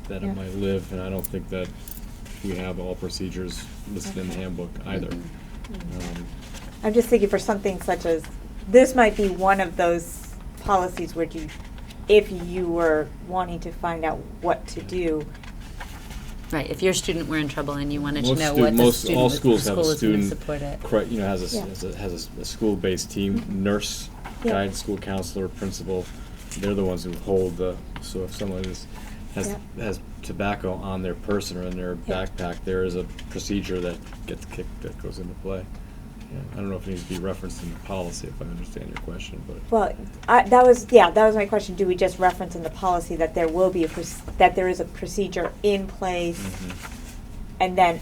that Yeah. it might live, and I don't think that we have all procedures listed in the Okay. handbook either. Mhm. I'm just thinking for something such as, this might be one of those policies where if you were wanting to find out what to do. Right, if your student were in trouble and you wanted to Most know stu- what the most- student all was, the schools have a school is going to student support it. Has Yeah. a school-based team, nurse, Yeah. guide, school counselor, principal. They're the ones who hold so if someone has tobacco on their person or in their Yeah. backpack, there is a procedure that goes into play. Yeah, I don't know if it needs to be referenced in the policy, if I understand your question, but. Well, that was my question. Do we just reference in the policy that there will be that there is a procedure in place, and then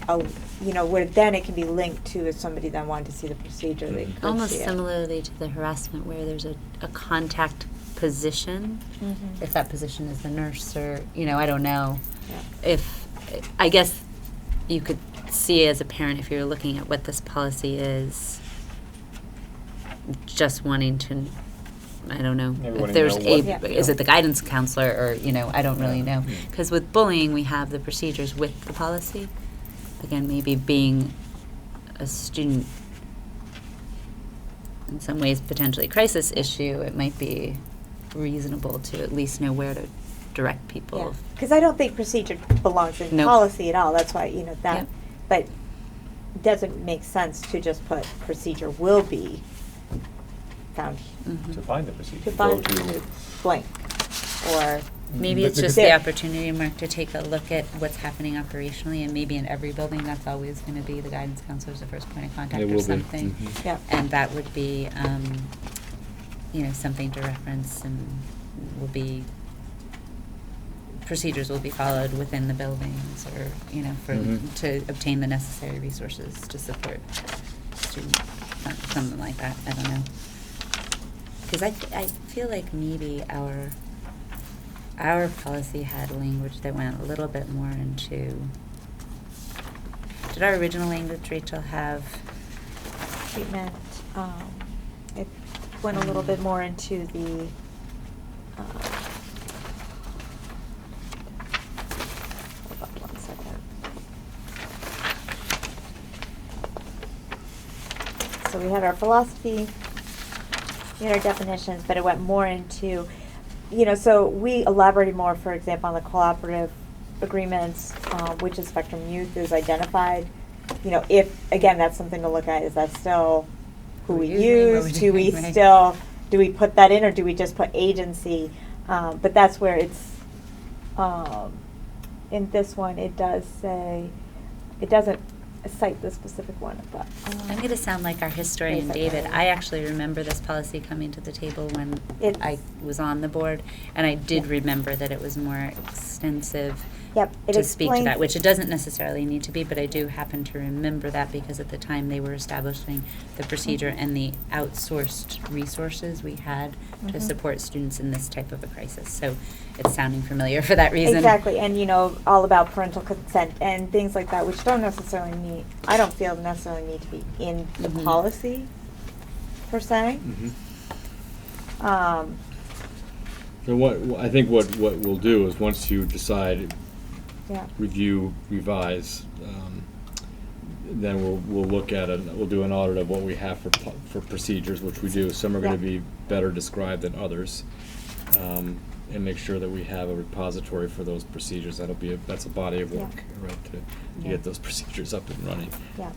where then it can be linked to if somebody then wanted to see the procedure, they could Almost see it. similarly to the harassment where there's a contact position, Mhm. if that position is the nurse or, I don't know. Yeah. If, I guess you could see as a parent, if you're looking at what this policy is, just wanting to, I don't know, Maybe if wanting to there's know what- is it the guidance counselor, or, I don't really know. Because with bullying, we have the procedures with the policy. Again, maybe being a student, in some ways potentially crisis issue, it might be reasonable to at least know where to direct people. Because I don't think procedure belongs in Nope. policy at all. That's why, that, Yep. but it doesn't make sense to just put procedure will be found Mhm. To find the procedure. to Go find to- blank, or Maybe But it's just because- the There- opportunity, Mark, to take a look at what's happening operationally, and maybe in every building, that's always going to be the guidance counselor as the first point of contact It or will be. something. Mhm. yeah. And that would be, something to reference, and will be, procedures will be followed within the buildings, or, for, Mhm. to obtain the necessary resources to support students, something like that, I don't know. Because I feel like maybe our policy had language that went a little bit more into, did our original language, Rachel, have, Treatment, it went a little bit more into the, hold on 1 second. So we had our philosophy, we had our definitions, but it went more into, so we elaborated more, for example, on the cooperative agreements, which is Spectrum Youth is identified. If, again, that's something to look at, is that still who Who we we're using, what use? we're Do we doing, right. still, do we put that in, or do we just put agency? But that's where it's, in this one, it does say, it doesn't cite the specific one, but. I'm going to sound like our historian Basically. David. I actually remember this policy coming to the table when It's- I was on the board, and I did remember that it was more extensive Yep, it to speak to explains- that, which it doesn't necessarily need to be, but I do happen to remember that because at the time they were establishing the procedure Mhm. and the outsourced resources we had to Mhm. support students in this type of a crisis. So it's sounding familiar for that reason. Exactly, and all about parental consent and things like that, which don't necessarily I don't feel necessarily need to be in the Mhm. policy, per se. Mhm. Um, So I think what we'll do is, once you decide, yeah, review, revise, then we'll look at it, we'll do an audit of what we have for procedures, which we do. Some are gonna Yeah. be better described than others. And make sure that we have a repository for those procedures. That's a body of work, right, to Yeah. get those procedures up and running. yeah.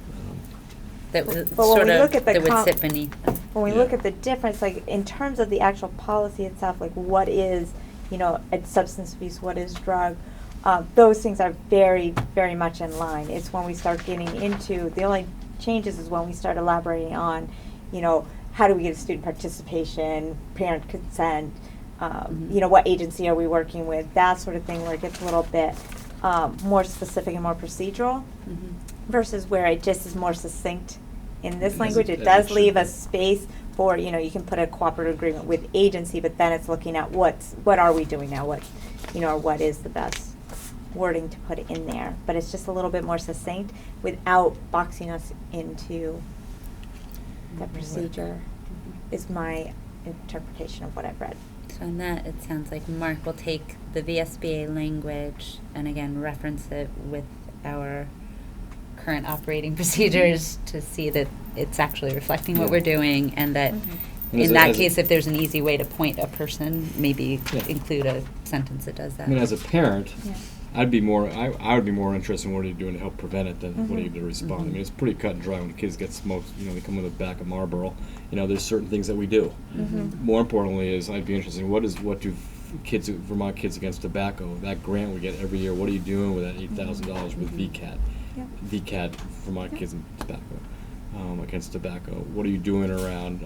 That But would when sort we of, look at the that would com- sit beneath them. When we look Yeah. at the difference, like in terms of the actual policy itself, like what is, a substance abuse, what is drug, those things are very, very much in line. It's when we start getting into, the only changes is when we start elaborating on, how do we get student participation, parent consent, Mhm. what agency are we working with, that sort of thing, where it gets a little bit more specific and more procedural, Mhm. versus where it just is more succinct in this As language. it It does should leave be. a space for, you can put a cooperative agreement with agency, but then it's looking at what are we doing now, what is the best wording to put in there. But it's just a little bit more succinct without boxing us into the procedure, is my interpretation of what I've read. So in that, it sounds like Mark will take the VSBA language and again reference it with our current operating procedures to see that it's actually reflecting what Yeah. we're doing, and that Mhm. And as in a- that as a- case, if there's an easy way to point a person, maybe Yeah. include a sentence that does that. I mean, as a parent, Yeah. I would be more interested in what are you doing to help prevent it than what are you Mhm. doing to respond. I Mhm. mean, it's pretty cut and dry when kids get smoked, they come with a back of Marlboro. There's certain things that we do. Mhm. More importantly is, I'd be interested in what do Vermont Kids Against Tobacco, that grant we get every year, what are you doing with that $8,000 with Mhm. VCAT? Yeah. VCAT, Vermont Yeah. Kids and Tobacco, against tobacco. What are you doing around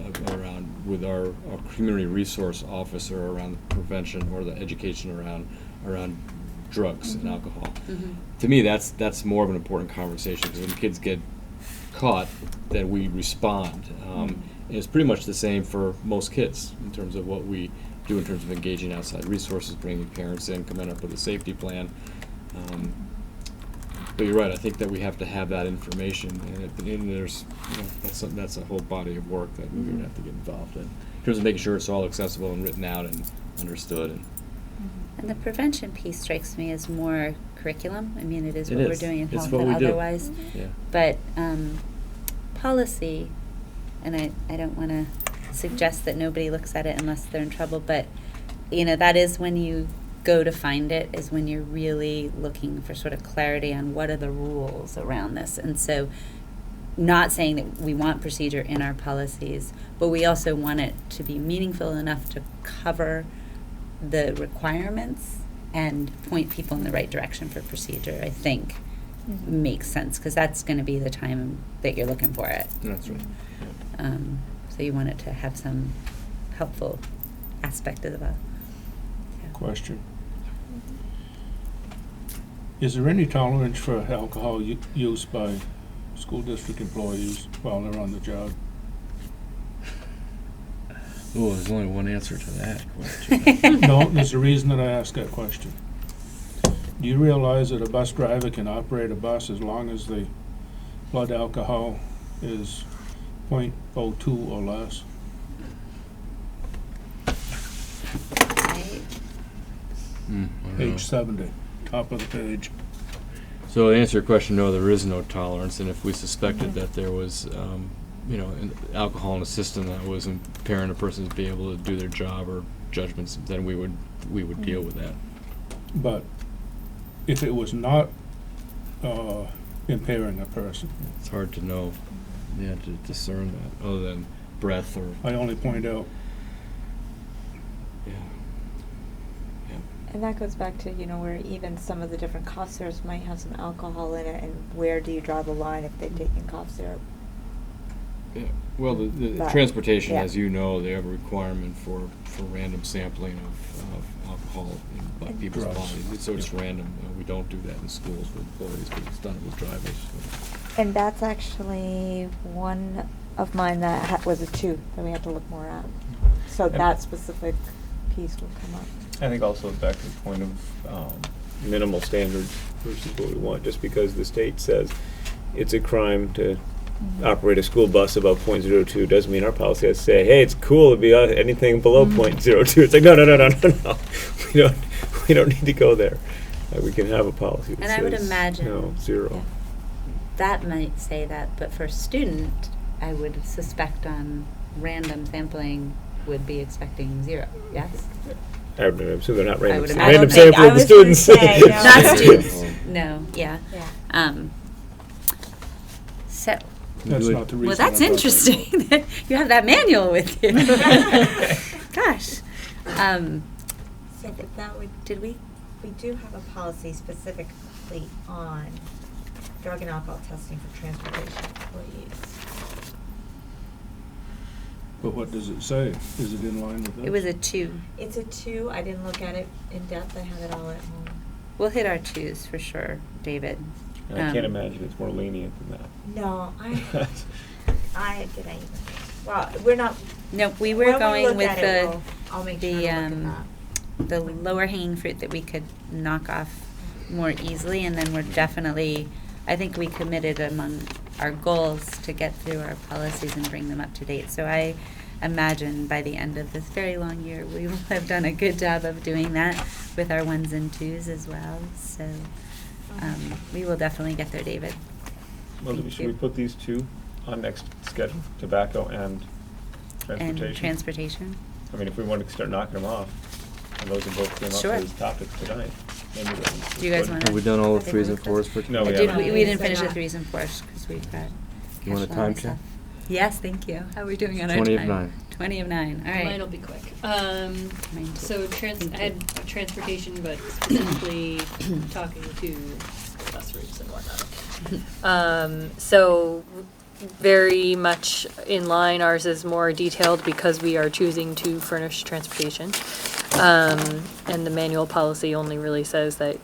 with our community resource officer around the prevention or the education around drugs and Mhm. alcohol? Mhm. To me, that's more of an important conversation, because when kids get caught, then we respond. And it's pretty much the same for most kids in terms of what we do in terms of engaging outside resources, bringing parents in, coming up with a safety plan. But you're right, I think that we have to have that information, and there's, that's a whole body of work that we're gonna have to get involved in terms of making sure it's all accessible and written out and understood. And the prevention piece strikes me as more curriculum. I mean, it is what we're is. doing in It's health what and we do. otherwise. Yeah. But policy, and I don't want to suggest that nobody looks at it unless they're in trouble, but, that is when you go to find it, is when you're really looking for sort of clarity on what are the rules around this. And so not saying that we want procedure in our policies, but we also want it to be meaningful enough to cover the requirements and point people in the right direction for procedure, I think makes sense, because that's going to be the time that you're looking for it. That's right. So you want it to have some helpful aspect of the Question. Is there any tolerance for alcohol use by school district employees while they're on the job? Oh, there's only one answer to that question. No, there's a reason that I asked that question. Do you realize that a bus driver can operate a bus as long as the blood alcohol is 0.02 or less? I don't know. Page 70, top of the page. So to answer your question, no, there is no tolerance, and if we suspected that there was, alcohol in the system that was impairing a person to be able to do their job or judgments, then we would deal with that. But if it was not impairing a person, It's hard to know, to discern that, other than breath or, I only point out, yeah. And that goes back to, where even some of the different cough syrups might have some alcohol in it, and where do you draw the line if they've taken cough syrup? Yeah, well, the But, transportation, yeah. as you know, they have a requirement for random sampling of alcohol in people's Drugs. bodies. So it's random. We don't do that in schools with employees, but it's done with drivers. So. And that's actually one of mine that was a 2 that we had to look more at. So that specific piece will come up. I think also back to the point of minimal standards versus what we want. Just because the state says it's a crime to operate a school bus above .02 doesn't mean our policy has to say, hey, it's cool to be anything below .02. It's like, no. We don't need to go there. We can have a policy that And I would says, imagine- no, 0. that might say that, but for a student, I would suspect on random sampling would be expecting 0, yes? I would assume they're not I random, would random imagine. sampling I the was gonna students. say, no. Not students, no, yeah. Yeah. So, that's not the reason. well, that's I brought that up. interesting that you have that manual with you. Gosh. So but that would, Did we? we do have a policy specifically on drug and alcohol testing for transportation employees. But what does it say? Is it in line with this? It was a 2. It's a 2. I didn't look at it in depth. I have it all at home. We'll hit our 2s for sure, David. And I can't imagine it's more lenient than that. No, well, we're not. No, we when were going look with at it, I'll make sure to look at that. the lower hanging fruit that we could knock off more easily, and then we're definitely, I think we committed among our goals to get through our policies and bring them up to date. So I imagine by the end of this very long year, we will have done a good job of doing that with our 1s and 2s as well. So we will definitely get there, David. Well, Thank should you. we put these 2 on next schedule? Tobacco and transportation? And transportation. I mean, if we want to start knocking them off, and those are both came Sure. up as topics tonight. Then we Do you guys want to? Have we done all the 3s and 4s for No, we tonight? haven't. We didn't So finish the not- 3s and 4s because we've got. You want a cash time flow check? stuff. Yes, thank you. How are we doing on our 20 of time? 9. 20 of 9. All right. Mine'll be quick. Mine too. So I had transportation, but specifically talking to bus routes and whatnot. So very much in line, ours is more detailed because we are choosing to furnish transportation. And the manual policy only really says that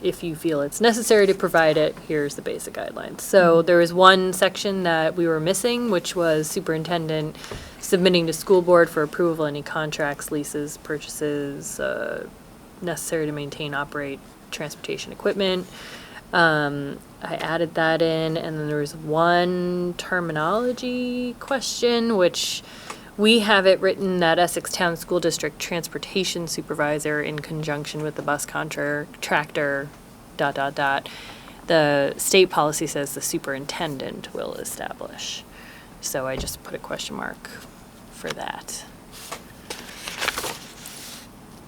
if you feel it's necessary to provide it, here's the basic guidelines. So there was one section that we were missing, which was superintendent submitting to school board for approval any contracts, leases, purchases, necessary to maintain, operate transportation equipment. I added that in, and then there was one terminology question, which we have it written that Essex Town School District Transportation Supervisor in conjunction with the bus contractor, ... The state policy says the superintendent will establish. So I just put a question mark for that.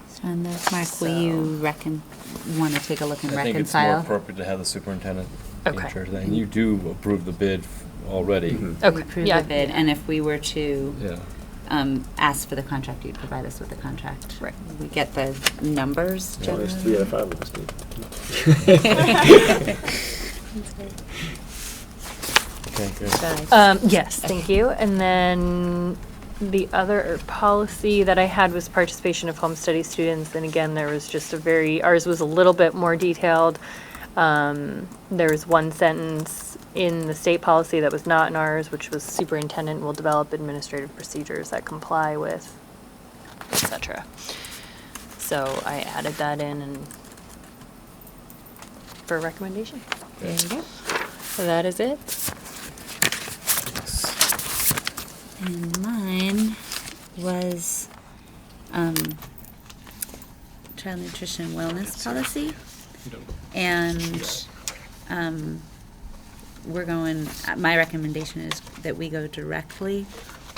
So on those, Mark, will you want to take a look and I think it's more reconcile? appropriate to have the superintendent be in Okay. charge of that. And you do approve the bid already. Okay. We approve Yeah. the bid, and if we were to Yeah. ask for the contract, you'd provide us with the contract. Right. We get the numbers Well, there's generally. 3 out of 5 of us need. Okay, good. Yes, thank you. And then the other policy that I had was participation of home study students. And again, there was just ours was a little bit more detailed. There was one sentence in the state policy that was not in ours, which was superintendent will develop administrative procedures that comply with, et cetera. So I added that in and for recommendation. There you go. So that is it. And mine was child nutrition wellness policy. And we're going, my recommendation is that we go directly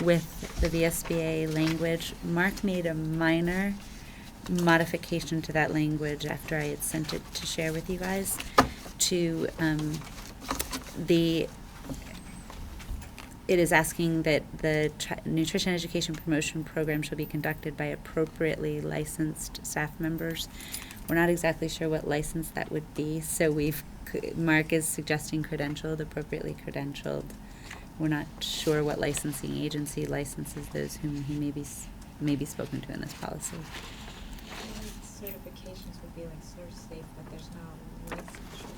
with the VSBA language. Mark made a minor modification to that language after I had sent it to share with you guys to it is asking that the nutrition education promotion program shall be conducted by appropriately licensed staff members. We're not exactly sure what license that would be, so Mark is suggesting credentialed, appropriately credentialed. We're not sure what licensing agency licenses those whom he may be spoken to in this policy. Certifications would be like SourceSafe, but there's no licensure.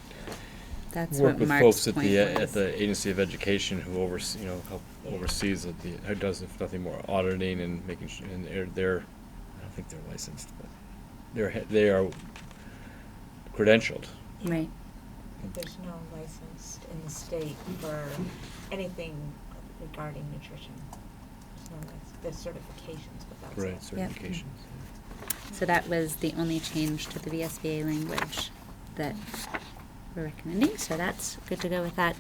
That's Work what with Mark's folks at point the was. at the Agency of Education who oversees who does if nothing more auditing and making sure, and they're I don't think they're licensed, but they are credentialed. Right. There's no license in the state for anything regarding nutrition. There's no license. There's certifications, but that's Right, it. Yep. certifications. So that was the only change to the VSBA language that we're recommending, so that's good to go with that.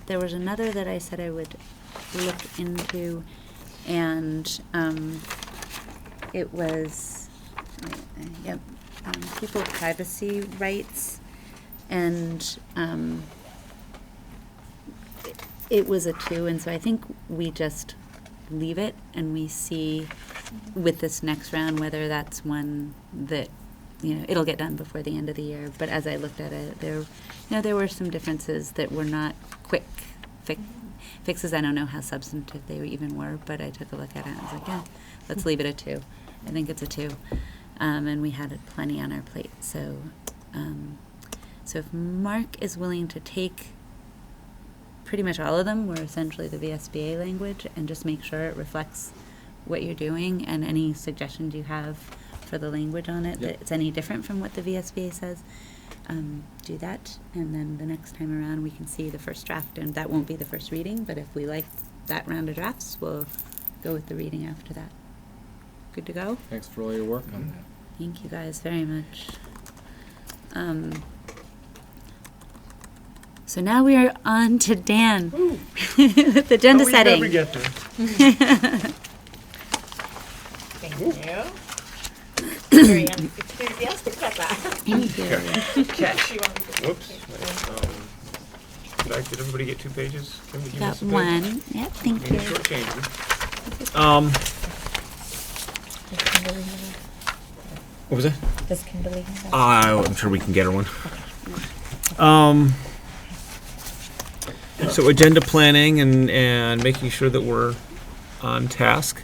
There was another that I said I would look into, and it was, people privacy rights, and it was a 2, and so I think we just leave it and we see with this next round whether that's one that it'll get done before the end of the year. But as I looked at it, there were some differences that were not quick fixes. I don't know how substantive they even were, but I took a look at it and I was like, yeah, let's leave it at 2. I think it's a 2. And we had plenty on our plate. So if Mark is willing to take pretty much all of them, were essentially the VSBA language, and just make sure it reflects what you're doing and any suggestions you have for the language on it, that it's any different from what the VSBA says, do that, and then the next time around we can see the first draft, and that won't be the first reading, but if we like that round of drafts, we'll go with the reading after that. Good to go? Thanks for all your work on that. Thank you guys very much. So now we are on to Dan with agenda setting. Thank you. Very enthusiastic about that. Thank you. Catch. Whoops. Did everybody get 2 pages? Kim, did you Got miss a page? 1. Yep, thank Maybe you. shortchange me. What was that? Does Kimberly have that? I'm sure we can get her one. So agenda planning and making sure that we're on task.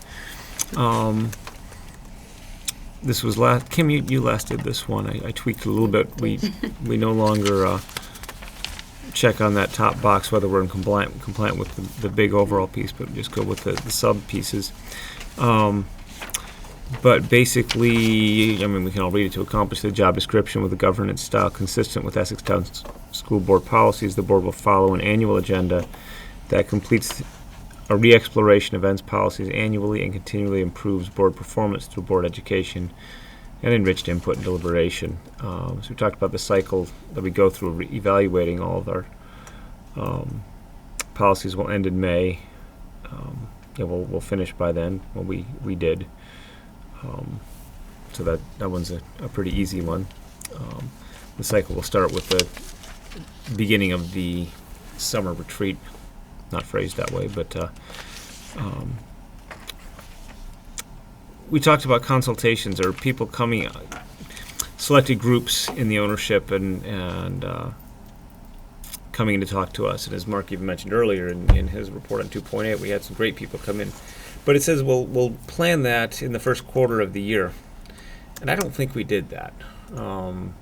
This was Kim, you last did this one. I tweaked it a little bit. We no longer check on that top box whether we're in compliant with the big overall piece, but just go with the sub pieces. But basically, I mean, we can all read it. To accomplish the job description with a governance style consistent with Essex Town School Board policies, the board will follow an annual agenda that completes a re-exploration of events policies annually and continually improves board performance through board education and enriched input and deliberation. So we talked about the cycle that we go through, evaluating all of our policies will end in May. We'll finish by then. Well, we did. So that one's a pretty easy one. The cycle will start with the beginning of the summer retreat. Not phrased that way, but we talked about consultations or people coming, selected groups in the ownership and coming in to talk to us. And as Mark even mentioned earlier in his report on 2.8, we had some great people come in. But it says we'll plan that in the first quarter of the year. And I don't think we did that. Some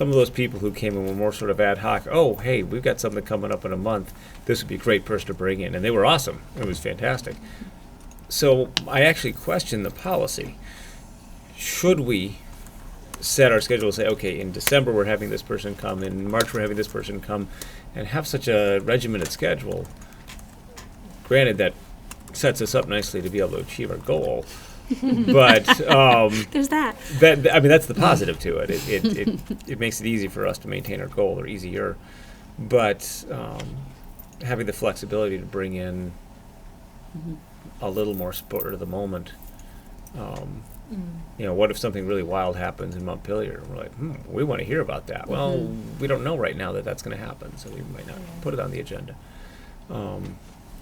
of those people who came in were more sort of ad hoc. Oh, hey, we've got something coming up in a month. This would be a great person to bring in. And they were awesome. It was fantastic. So I actually questioned the policy. Should we set our schedule and say, okay, in December we're having this person come, in March we're having this person come, and have such a regimented schedule? Granted, that sets us up nicely to be able to achieve our goal. But there's that. I mean, that's the positive to it. It makes it easy for us to maintain our goal, or easier. But having the flexibility to bring in a little more spur of the moment. What if something really wild happens in Montpelier? We're like, we want to hear about that. Well, we don't know right now that that's going to happen, so we might not put it on the agenda.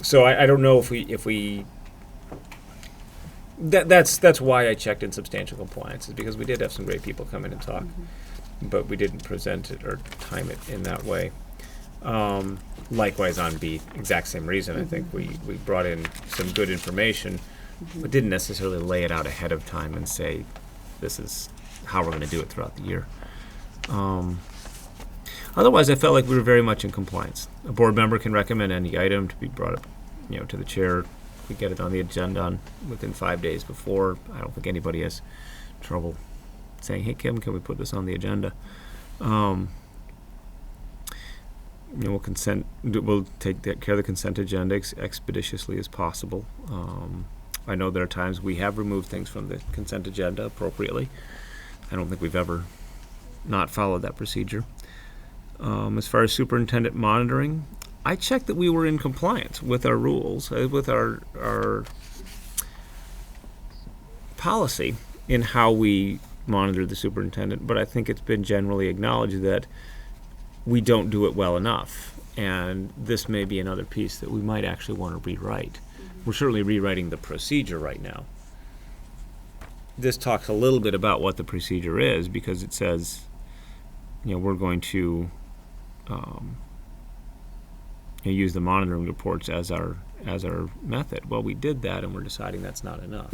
So I don't know if we. That's why I checked in substantial compliance, is because we did have some great people come in and talk, but we didn't present it or time it in that way. Likewise on B, exact same reason. I think we brought in some good information, but didn't necessarily lay it out ahead of time and say, this is how we're going to do it throughout the year. Otherwise, I felt like we were very much in compliance. A board member can recommend any item to be brought up, to the chair. We get it on the agenda within 5 days before. I don't think anybody has trouble saying, hey, Kim, can we put this on the agenda? We'll take care of the consent agenda expeditiously as possible. I know there are times we have removed things from the consent agenda appropriately. I don't think we've ever not followed that procedure. As far as superintendent monitoring, I checked that we were in compliance with our rules, with our policy in how we monitor the superintendent, but I think it's been generally acknowledged that we don't do it well enough, and this may be another piece that we might actually want to rewrite. We're certainly rewriting the procedure right now. This talks a little bit about what the procedure is, because it says, we're going to use the monitoring reports as our method. Well, we did that, and we're deciding that's not enough.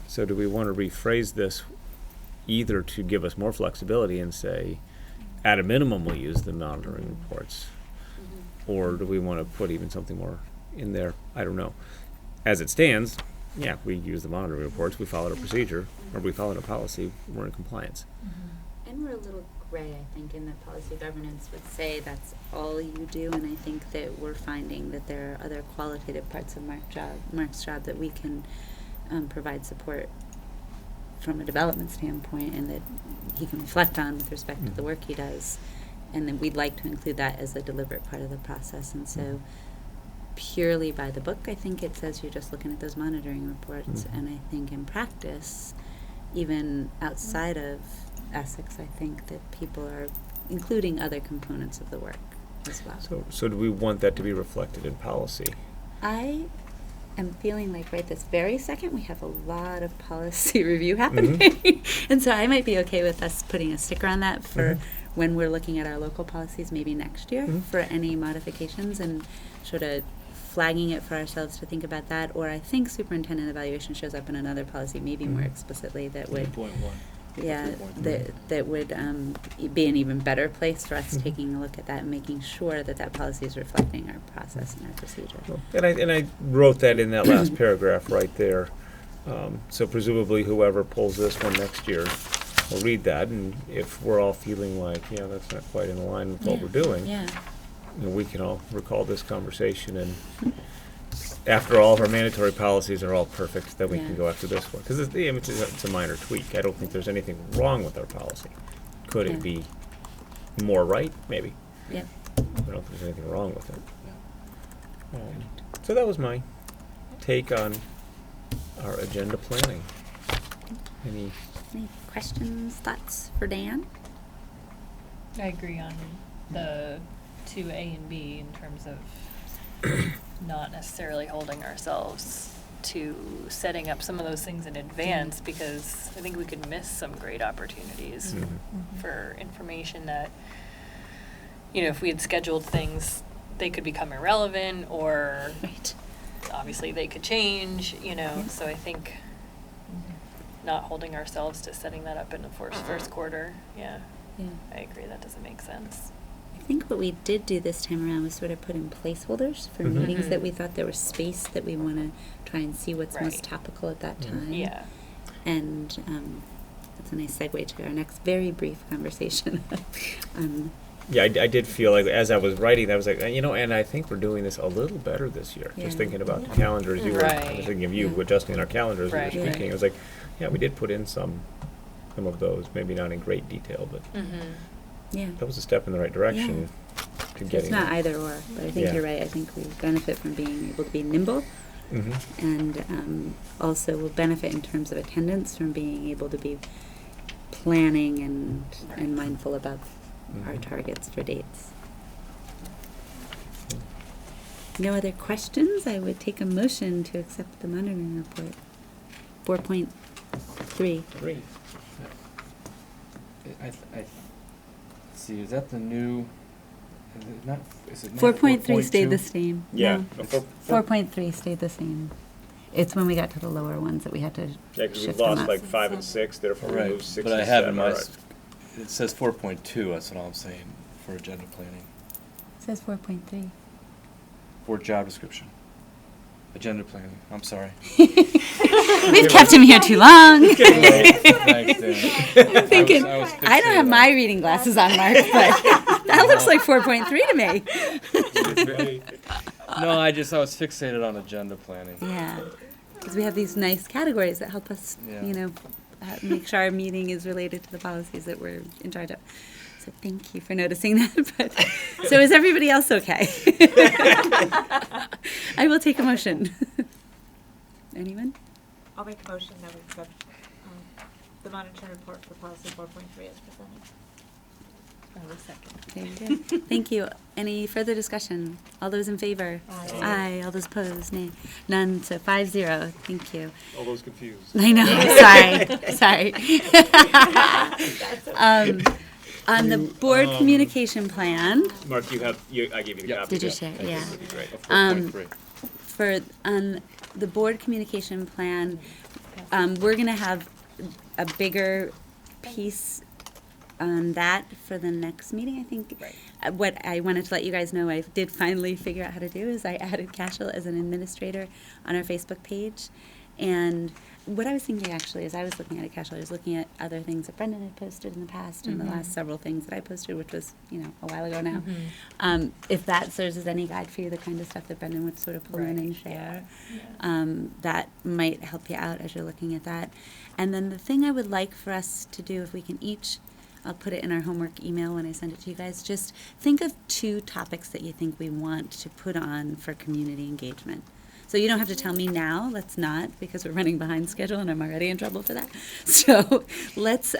So do we want to rephrase this either to give us more flexibility and say, at a minimum, we'll use the monitoring reports, or do we want to put even something more in there? I don't know. As it stands, we use the monitoring reports, we followed a procedure, or we followed a policy, we're in compliance. And we're a little gray, I think, in that policy governance would say that's all you do, and I think that we're finding that there are other qualitative parts of Mark's job that we can provide support from a development standpoint, and that he can reflect on with respect to the work he does, and then we'd like to include that as a deliberate part of the process. And so purely by the book, I think it says you're just looking at those monitoring reports, and I think in practice, even outside of Essex, I think that people are including other components of the work as well. So do we want that to be reflected in policy? I am feeling like right this very second we have a lot of policy review happening, and so I might be okay with us putting a sticker on that for when we're looking at our local policies maybe next year for any modifications, and sort of flagging it for ourselves to think about that. Or I think superintendent evaluation shows up in another policy maybe more explicitly that would that would be an even better place for us taking a look at that and making sure that that policy is reflecting our process and our procedure. And I wrote that in that last paragraph right there. So presumably whoever pulls this one next year will read that, and if we're all feeling like, yeah, that's not quite in line with what Yeah. we're doing, Yeah. we can all recall this conversation, and after all of our mandatory policies are all perfect, then we Yeah. can go after this one. Because it's a minor tweak. I don't think there's anything wrong with our policy. Could Yeah. it be more right? Maybe. Yep. I don't think there's anything wrong with it. So that was my take on our agenda planning. Any Any questions, thoughts for Dan? I agree on the 2A and B in terms of not necessarily holding ourselves to setting up some of those things in advance, because I think we could miss some great opportunities for information that, if we had scheduled things, they could become irrelevant, or Right. obviously they could change, so I think not holding ourselves to setting that up in the first quarter, Yeah. I agree, that doesn't make sense. I think what we did do this time around was sort of put in placeholders for Mhm. meetings that Mhm. we thought there was space that we want to try and see what's Right. most topical at that Mhm. time. Yeah. And that's a nice segue to our next very brief conversation. Yeah, I did feel like as I was writing, I was like, and I think we're doing this a little better this year. Yeah. Just thinking about the Yeah. calendars, I Right. was thinking of you Yeah. adjusting our calendars Right. as you were speaking. Yeah. I was like, yeah, we did put in some of those, maybe not in great detail, but Mm-hmm. Yeah. that was a step in the right direction to getting. It's not either or, but I think Yeah. you're right. I think we benefit from being able to be nimble, Hmm. and also will benefit in terms of attendance from being able to be planning and mindful about our Mhm. targets for dates. No other questions? I would take a motion to accept the monitoring report. 4.3. Great. Let's see, is that the new, is it not 4.3 stayed the 4.2? same. Yeah. No, 4.3 stayed the same. It's when we got to the lower ones that we had to Yeah, because shift we've them lost up. like 5 and 6, therefore we Right, moved 6 but to I have 7. in my, All right. it says 4.2, that's what I'm saying, for agenda planning, It says 4.3. for job description. Agenda planning, I'm sorry. We've kept him here too long. Thanks, Dan. I'm thinking, I was I don't have fixated my on- reading glasses on, Mark, but that looks like 4.3 to me. No, I was fixated on agenda planning. Yeah, because we have these nice categories that help us, Yeah. make sure our meeting is related to the policies that we're in charge of. So thank you for noticing that. But so is everybody else okay? I will take a motion. Anyone? I'll make a motion that we accept the monitoring report for policy 4.3 as presented. I will second. Very good. Thank you. Any further discussion? All those in favor? Aye. Aye. All those opposed? Nay. None. So 5-0. Thank you. All those confused. I know. Sorry. On the board communication plan, Mark, I gave you the Yeah. copy. Did you yeah. share? Thank you. Yeah. That'd be great. 4.3. for the board communication plan, we're going to have a bigger piece on that for the next meeting, I think. Right. What I wanted to let you guys know I did finally figure out how to do is I added Cashel as an administrator on our Facebook page. And what I was thinking actually is I was looking at it, Cashel, I was looking at other things that Brendan had posted in the past and the last several things that I posted, which was, a while ago now. If that serves as any guide for you, the kind of stuff that Brendan would sort of pull in and share, that might help you out as you're looking at that. And then the thing I would like for us to do, if we can each, I'll put it in our homework email when I send it to you guys, just think of 2 topics that you think we want to put on for community engagement. So you don't have to tell me now, let's not, because we're running behind schedule and I'm already in trouble for that. So let's,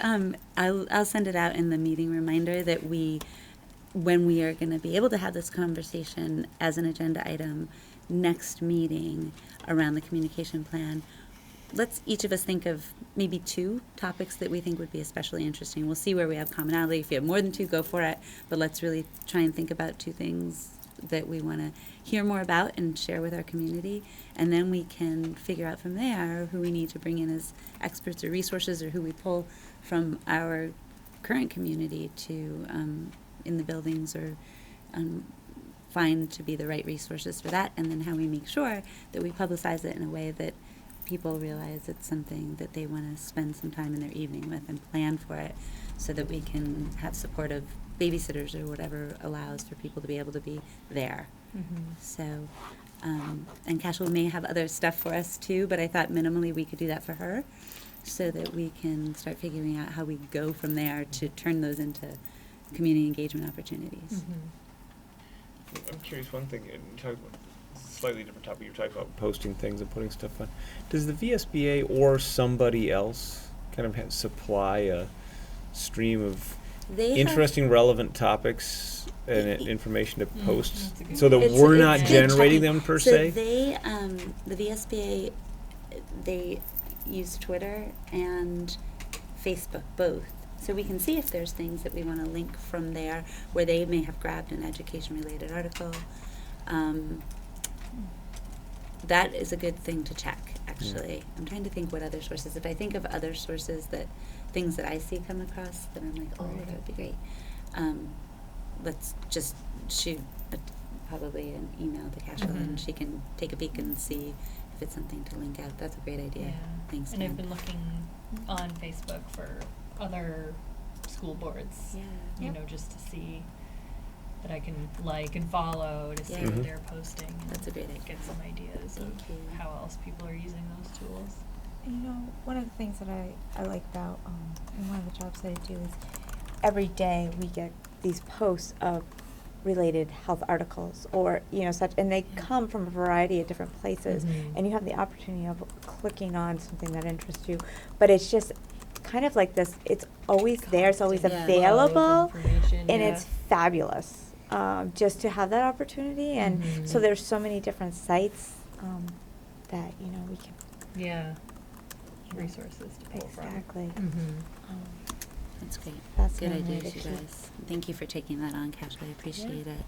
I'll send it out in the meeting reminder that when we are going to be able to have this conversation as an agenda item next meeting around the communication plan, let's each of us think of maybe 2 topics that we think would be especially interesting. We'll see where we have commonality. If you have more than 2, go for it. But let's really try and think about 2 things that we want to hear more about and share with our community. And then we can figure out from there who we need to bring in as experts or resources, or who we pull from our current community to in the buildings, or find to be the right resources for that. And then how we make sure that we publicize it in a way that people realize it's something that they want to spend some time in their evening with and plan for it so that we can have supportive babysitters or whatever allows for people to be able to be there. So, and Cashel may have other stuff for us too, but I thought minimally we could do that for her so that we can start figuring out how we go from there to turn those into community engagement opportunities. I'm curious, one thing, and you talked about slightly different topic, you were talking about posting things and putting stuff on. Does the VSBA or somebody else kind of supply a stream of They have- interesting, relevant topics and information to post that's a good so that It's- we're it's not good generating checking. them per So se? they, the VSBA, they use Twitter and Facebook both. So we can see if there's things that we want to link from there where they may have grabbed an education-related article. That is a good thing to check, actually. I'm trying to think what other sources. If I think of other sources that, things that I see come across, then I'm like, oh, that would be great. Let's just shoot probably an email to Cashel and she can take a peek and see if it's something to link out. That's a great idea. Yeah. Thanks, And I've Dan. been looking on Facebook for other school boards, Yeah. you know, just to see that I can like and follow to see Yeah. what Mhm. they're posting. And That's a great idea. Get some ideas of Thank you. how else people are using those tools. You know, one of the things that I like about in one of the jobs that I do is every day we get these posts of related health articles or, you know, such, and they come from a variety of different places, and you have the opportunity of clicking on something that interests you. But it's just kind of like this, it's always there, it's always Constant available, flow of information, and yeah. it's fabulous just to have that opportunity. And so there's so many different sites that, you know, we can Yeah. Resources to pull from. exactly. That's great. That's Good one way ideas, to you keep- guys. Thank you for taking that on, Cash. I appreciate it.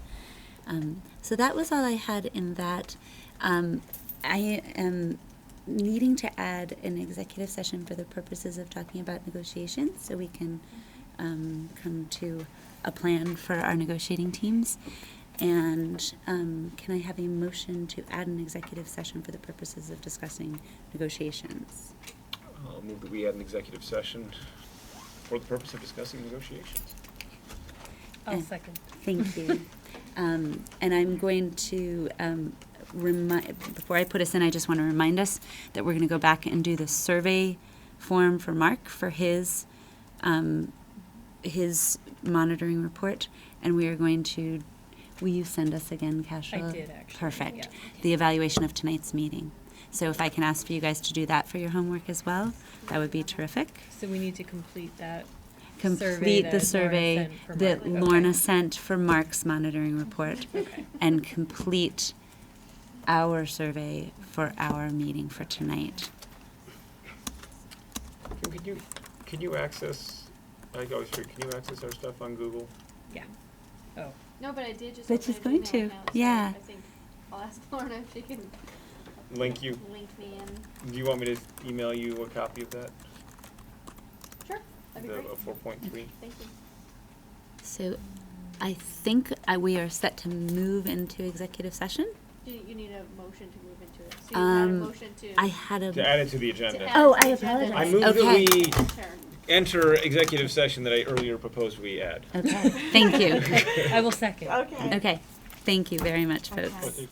So that was all I had in that. I am needing to add an executive session for the purposes of talking about negotiations, so we can come to a plan for our negotiating teams. And can I have a motion to add an executive session for the purposes of discussing negotiations? I'll move that we add an executive session for the purpose of discussing negotiations. I'll And- second. Thank you. And I'm going to before I put us in, I just want to remind us that we're going to go back and do the survey form for Mark for his monitoring report, and we are going to. Will you send us again, Cashel? I did, actually, Perfect. yeah. The evaluation of tonight's meeting. So if I can ask for you guys to do that for your homework as well, that would be terrific. So we need to complete that Complete the survey that Lorna Okay. sent for Mark's monitoring report, Okay. and complete our survey for our meeting for tonight. Can you access, I always forget, can you access our stuff on Google? Yeah. Oh. No, but I did just. But open she's an going email to, account, so yeah. I think I'll ask Lorna if she can Link you. link me in. Do you want me to email you a copy of that? Sure, that'd be The great. 4.3? Thank you. So I think we are set to move into executive session. Do you need a motion to move into it? So you had a motion to. I had a. To add it to the agenda. add Oh, it to I the agenda. apologize. I move Okay. that Sure. we enter executive session that I earlier proposed we add. Okay, thank you. I will second. Okay, thank you very much, folks. Okay.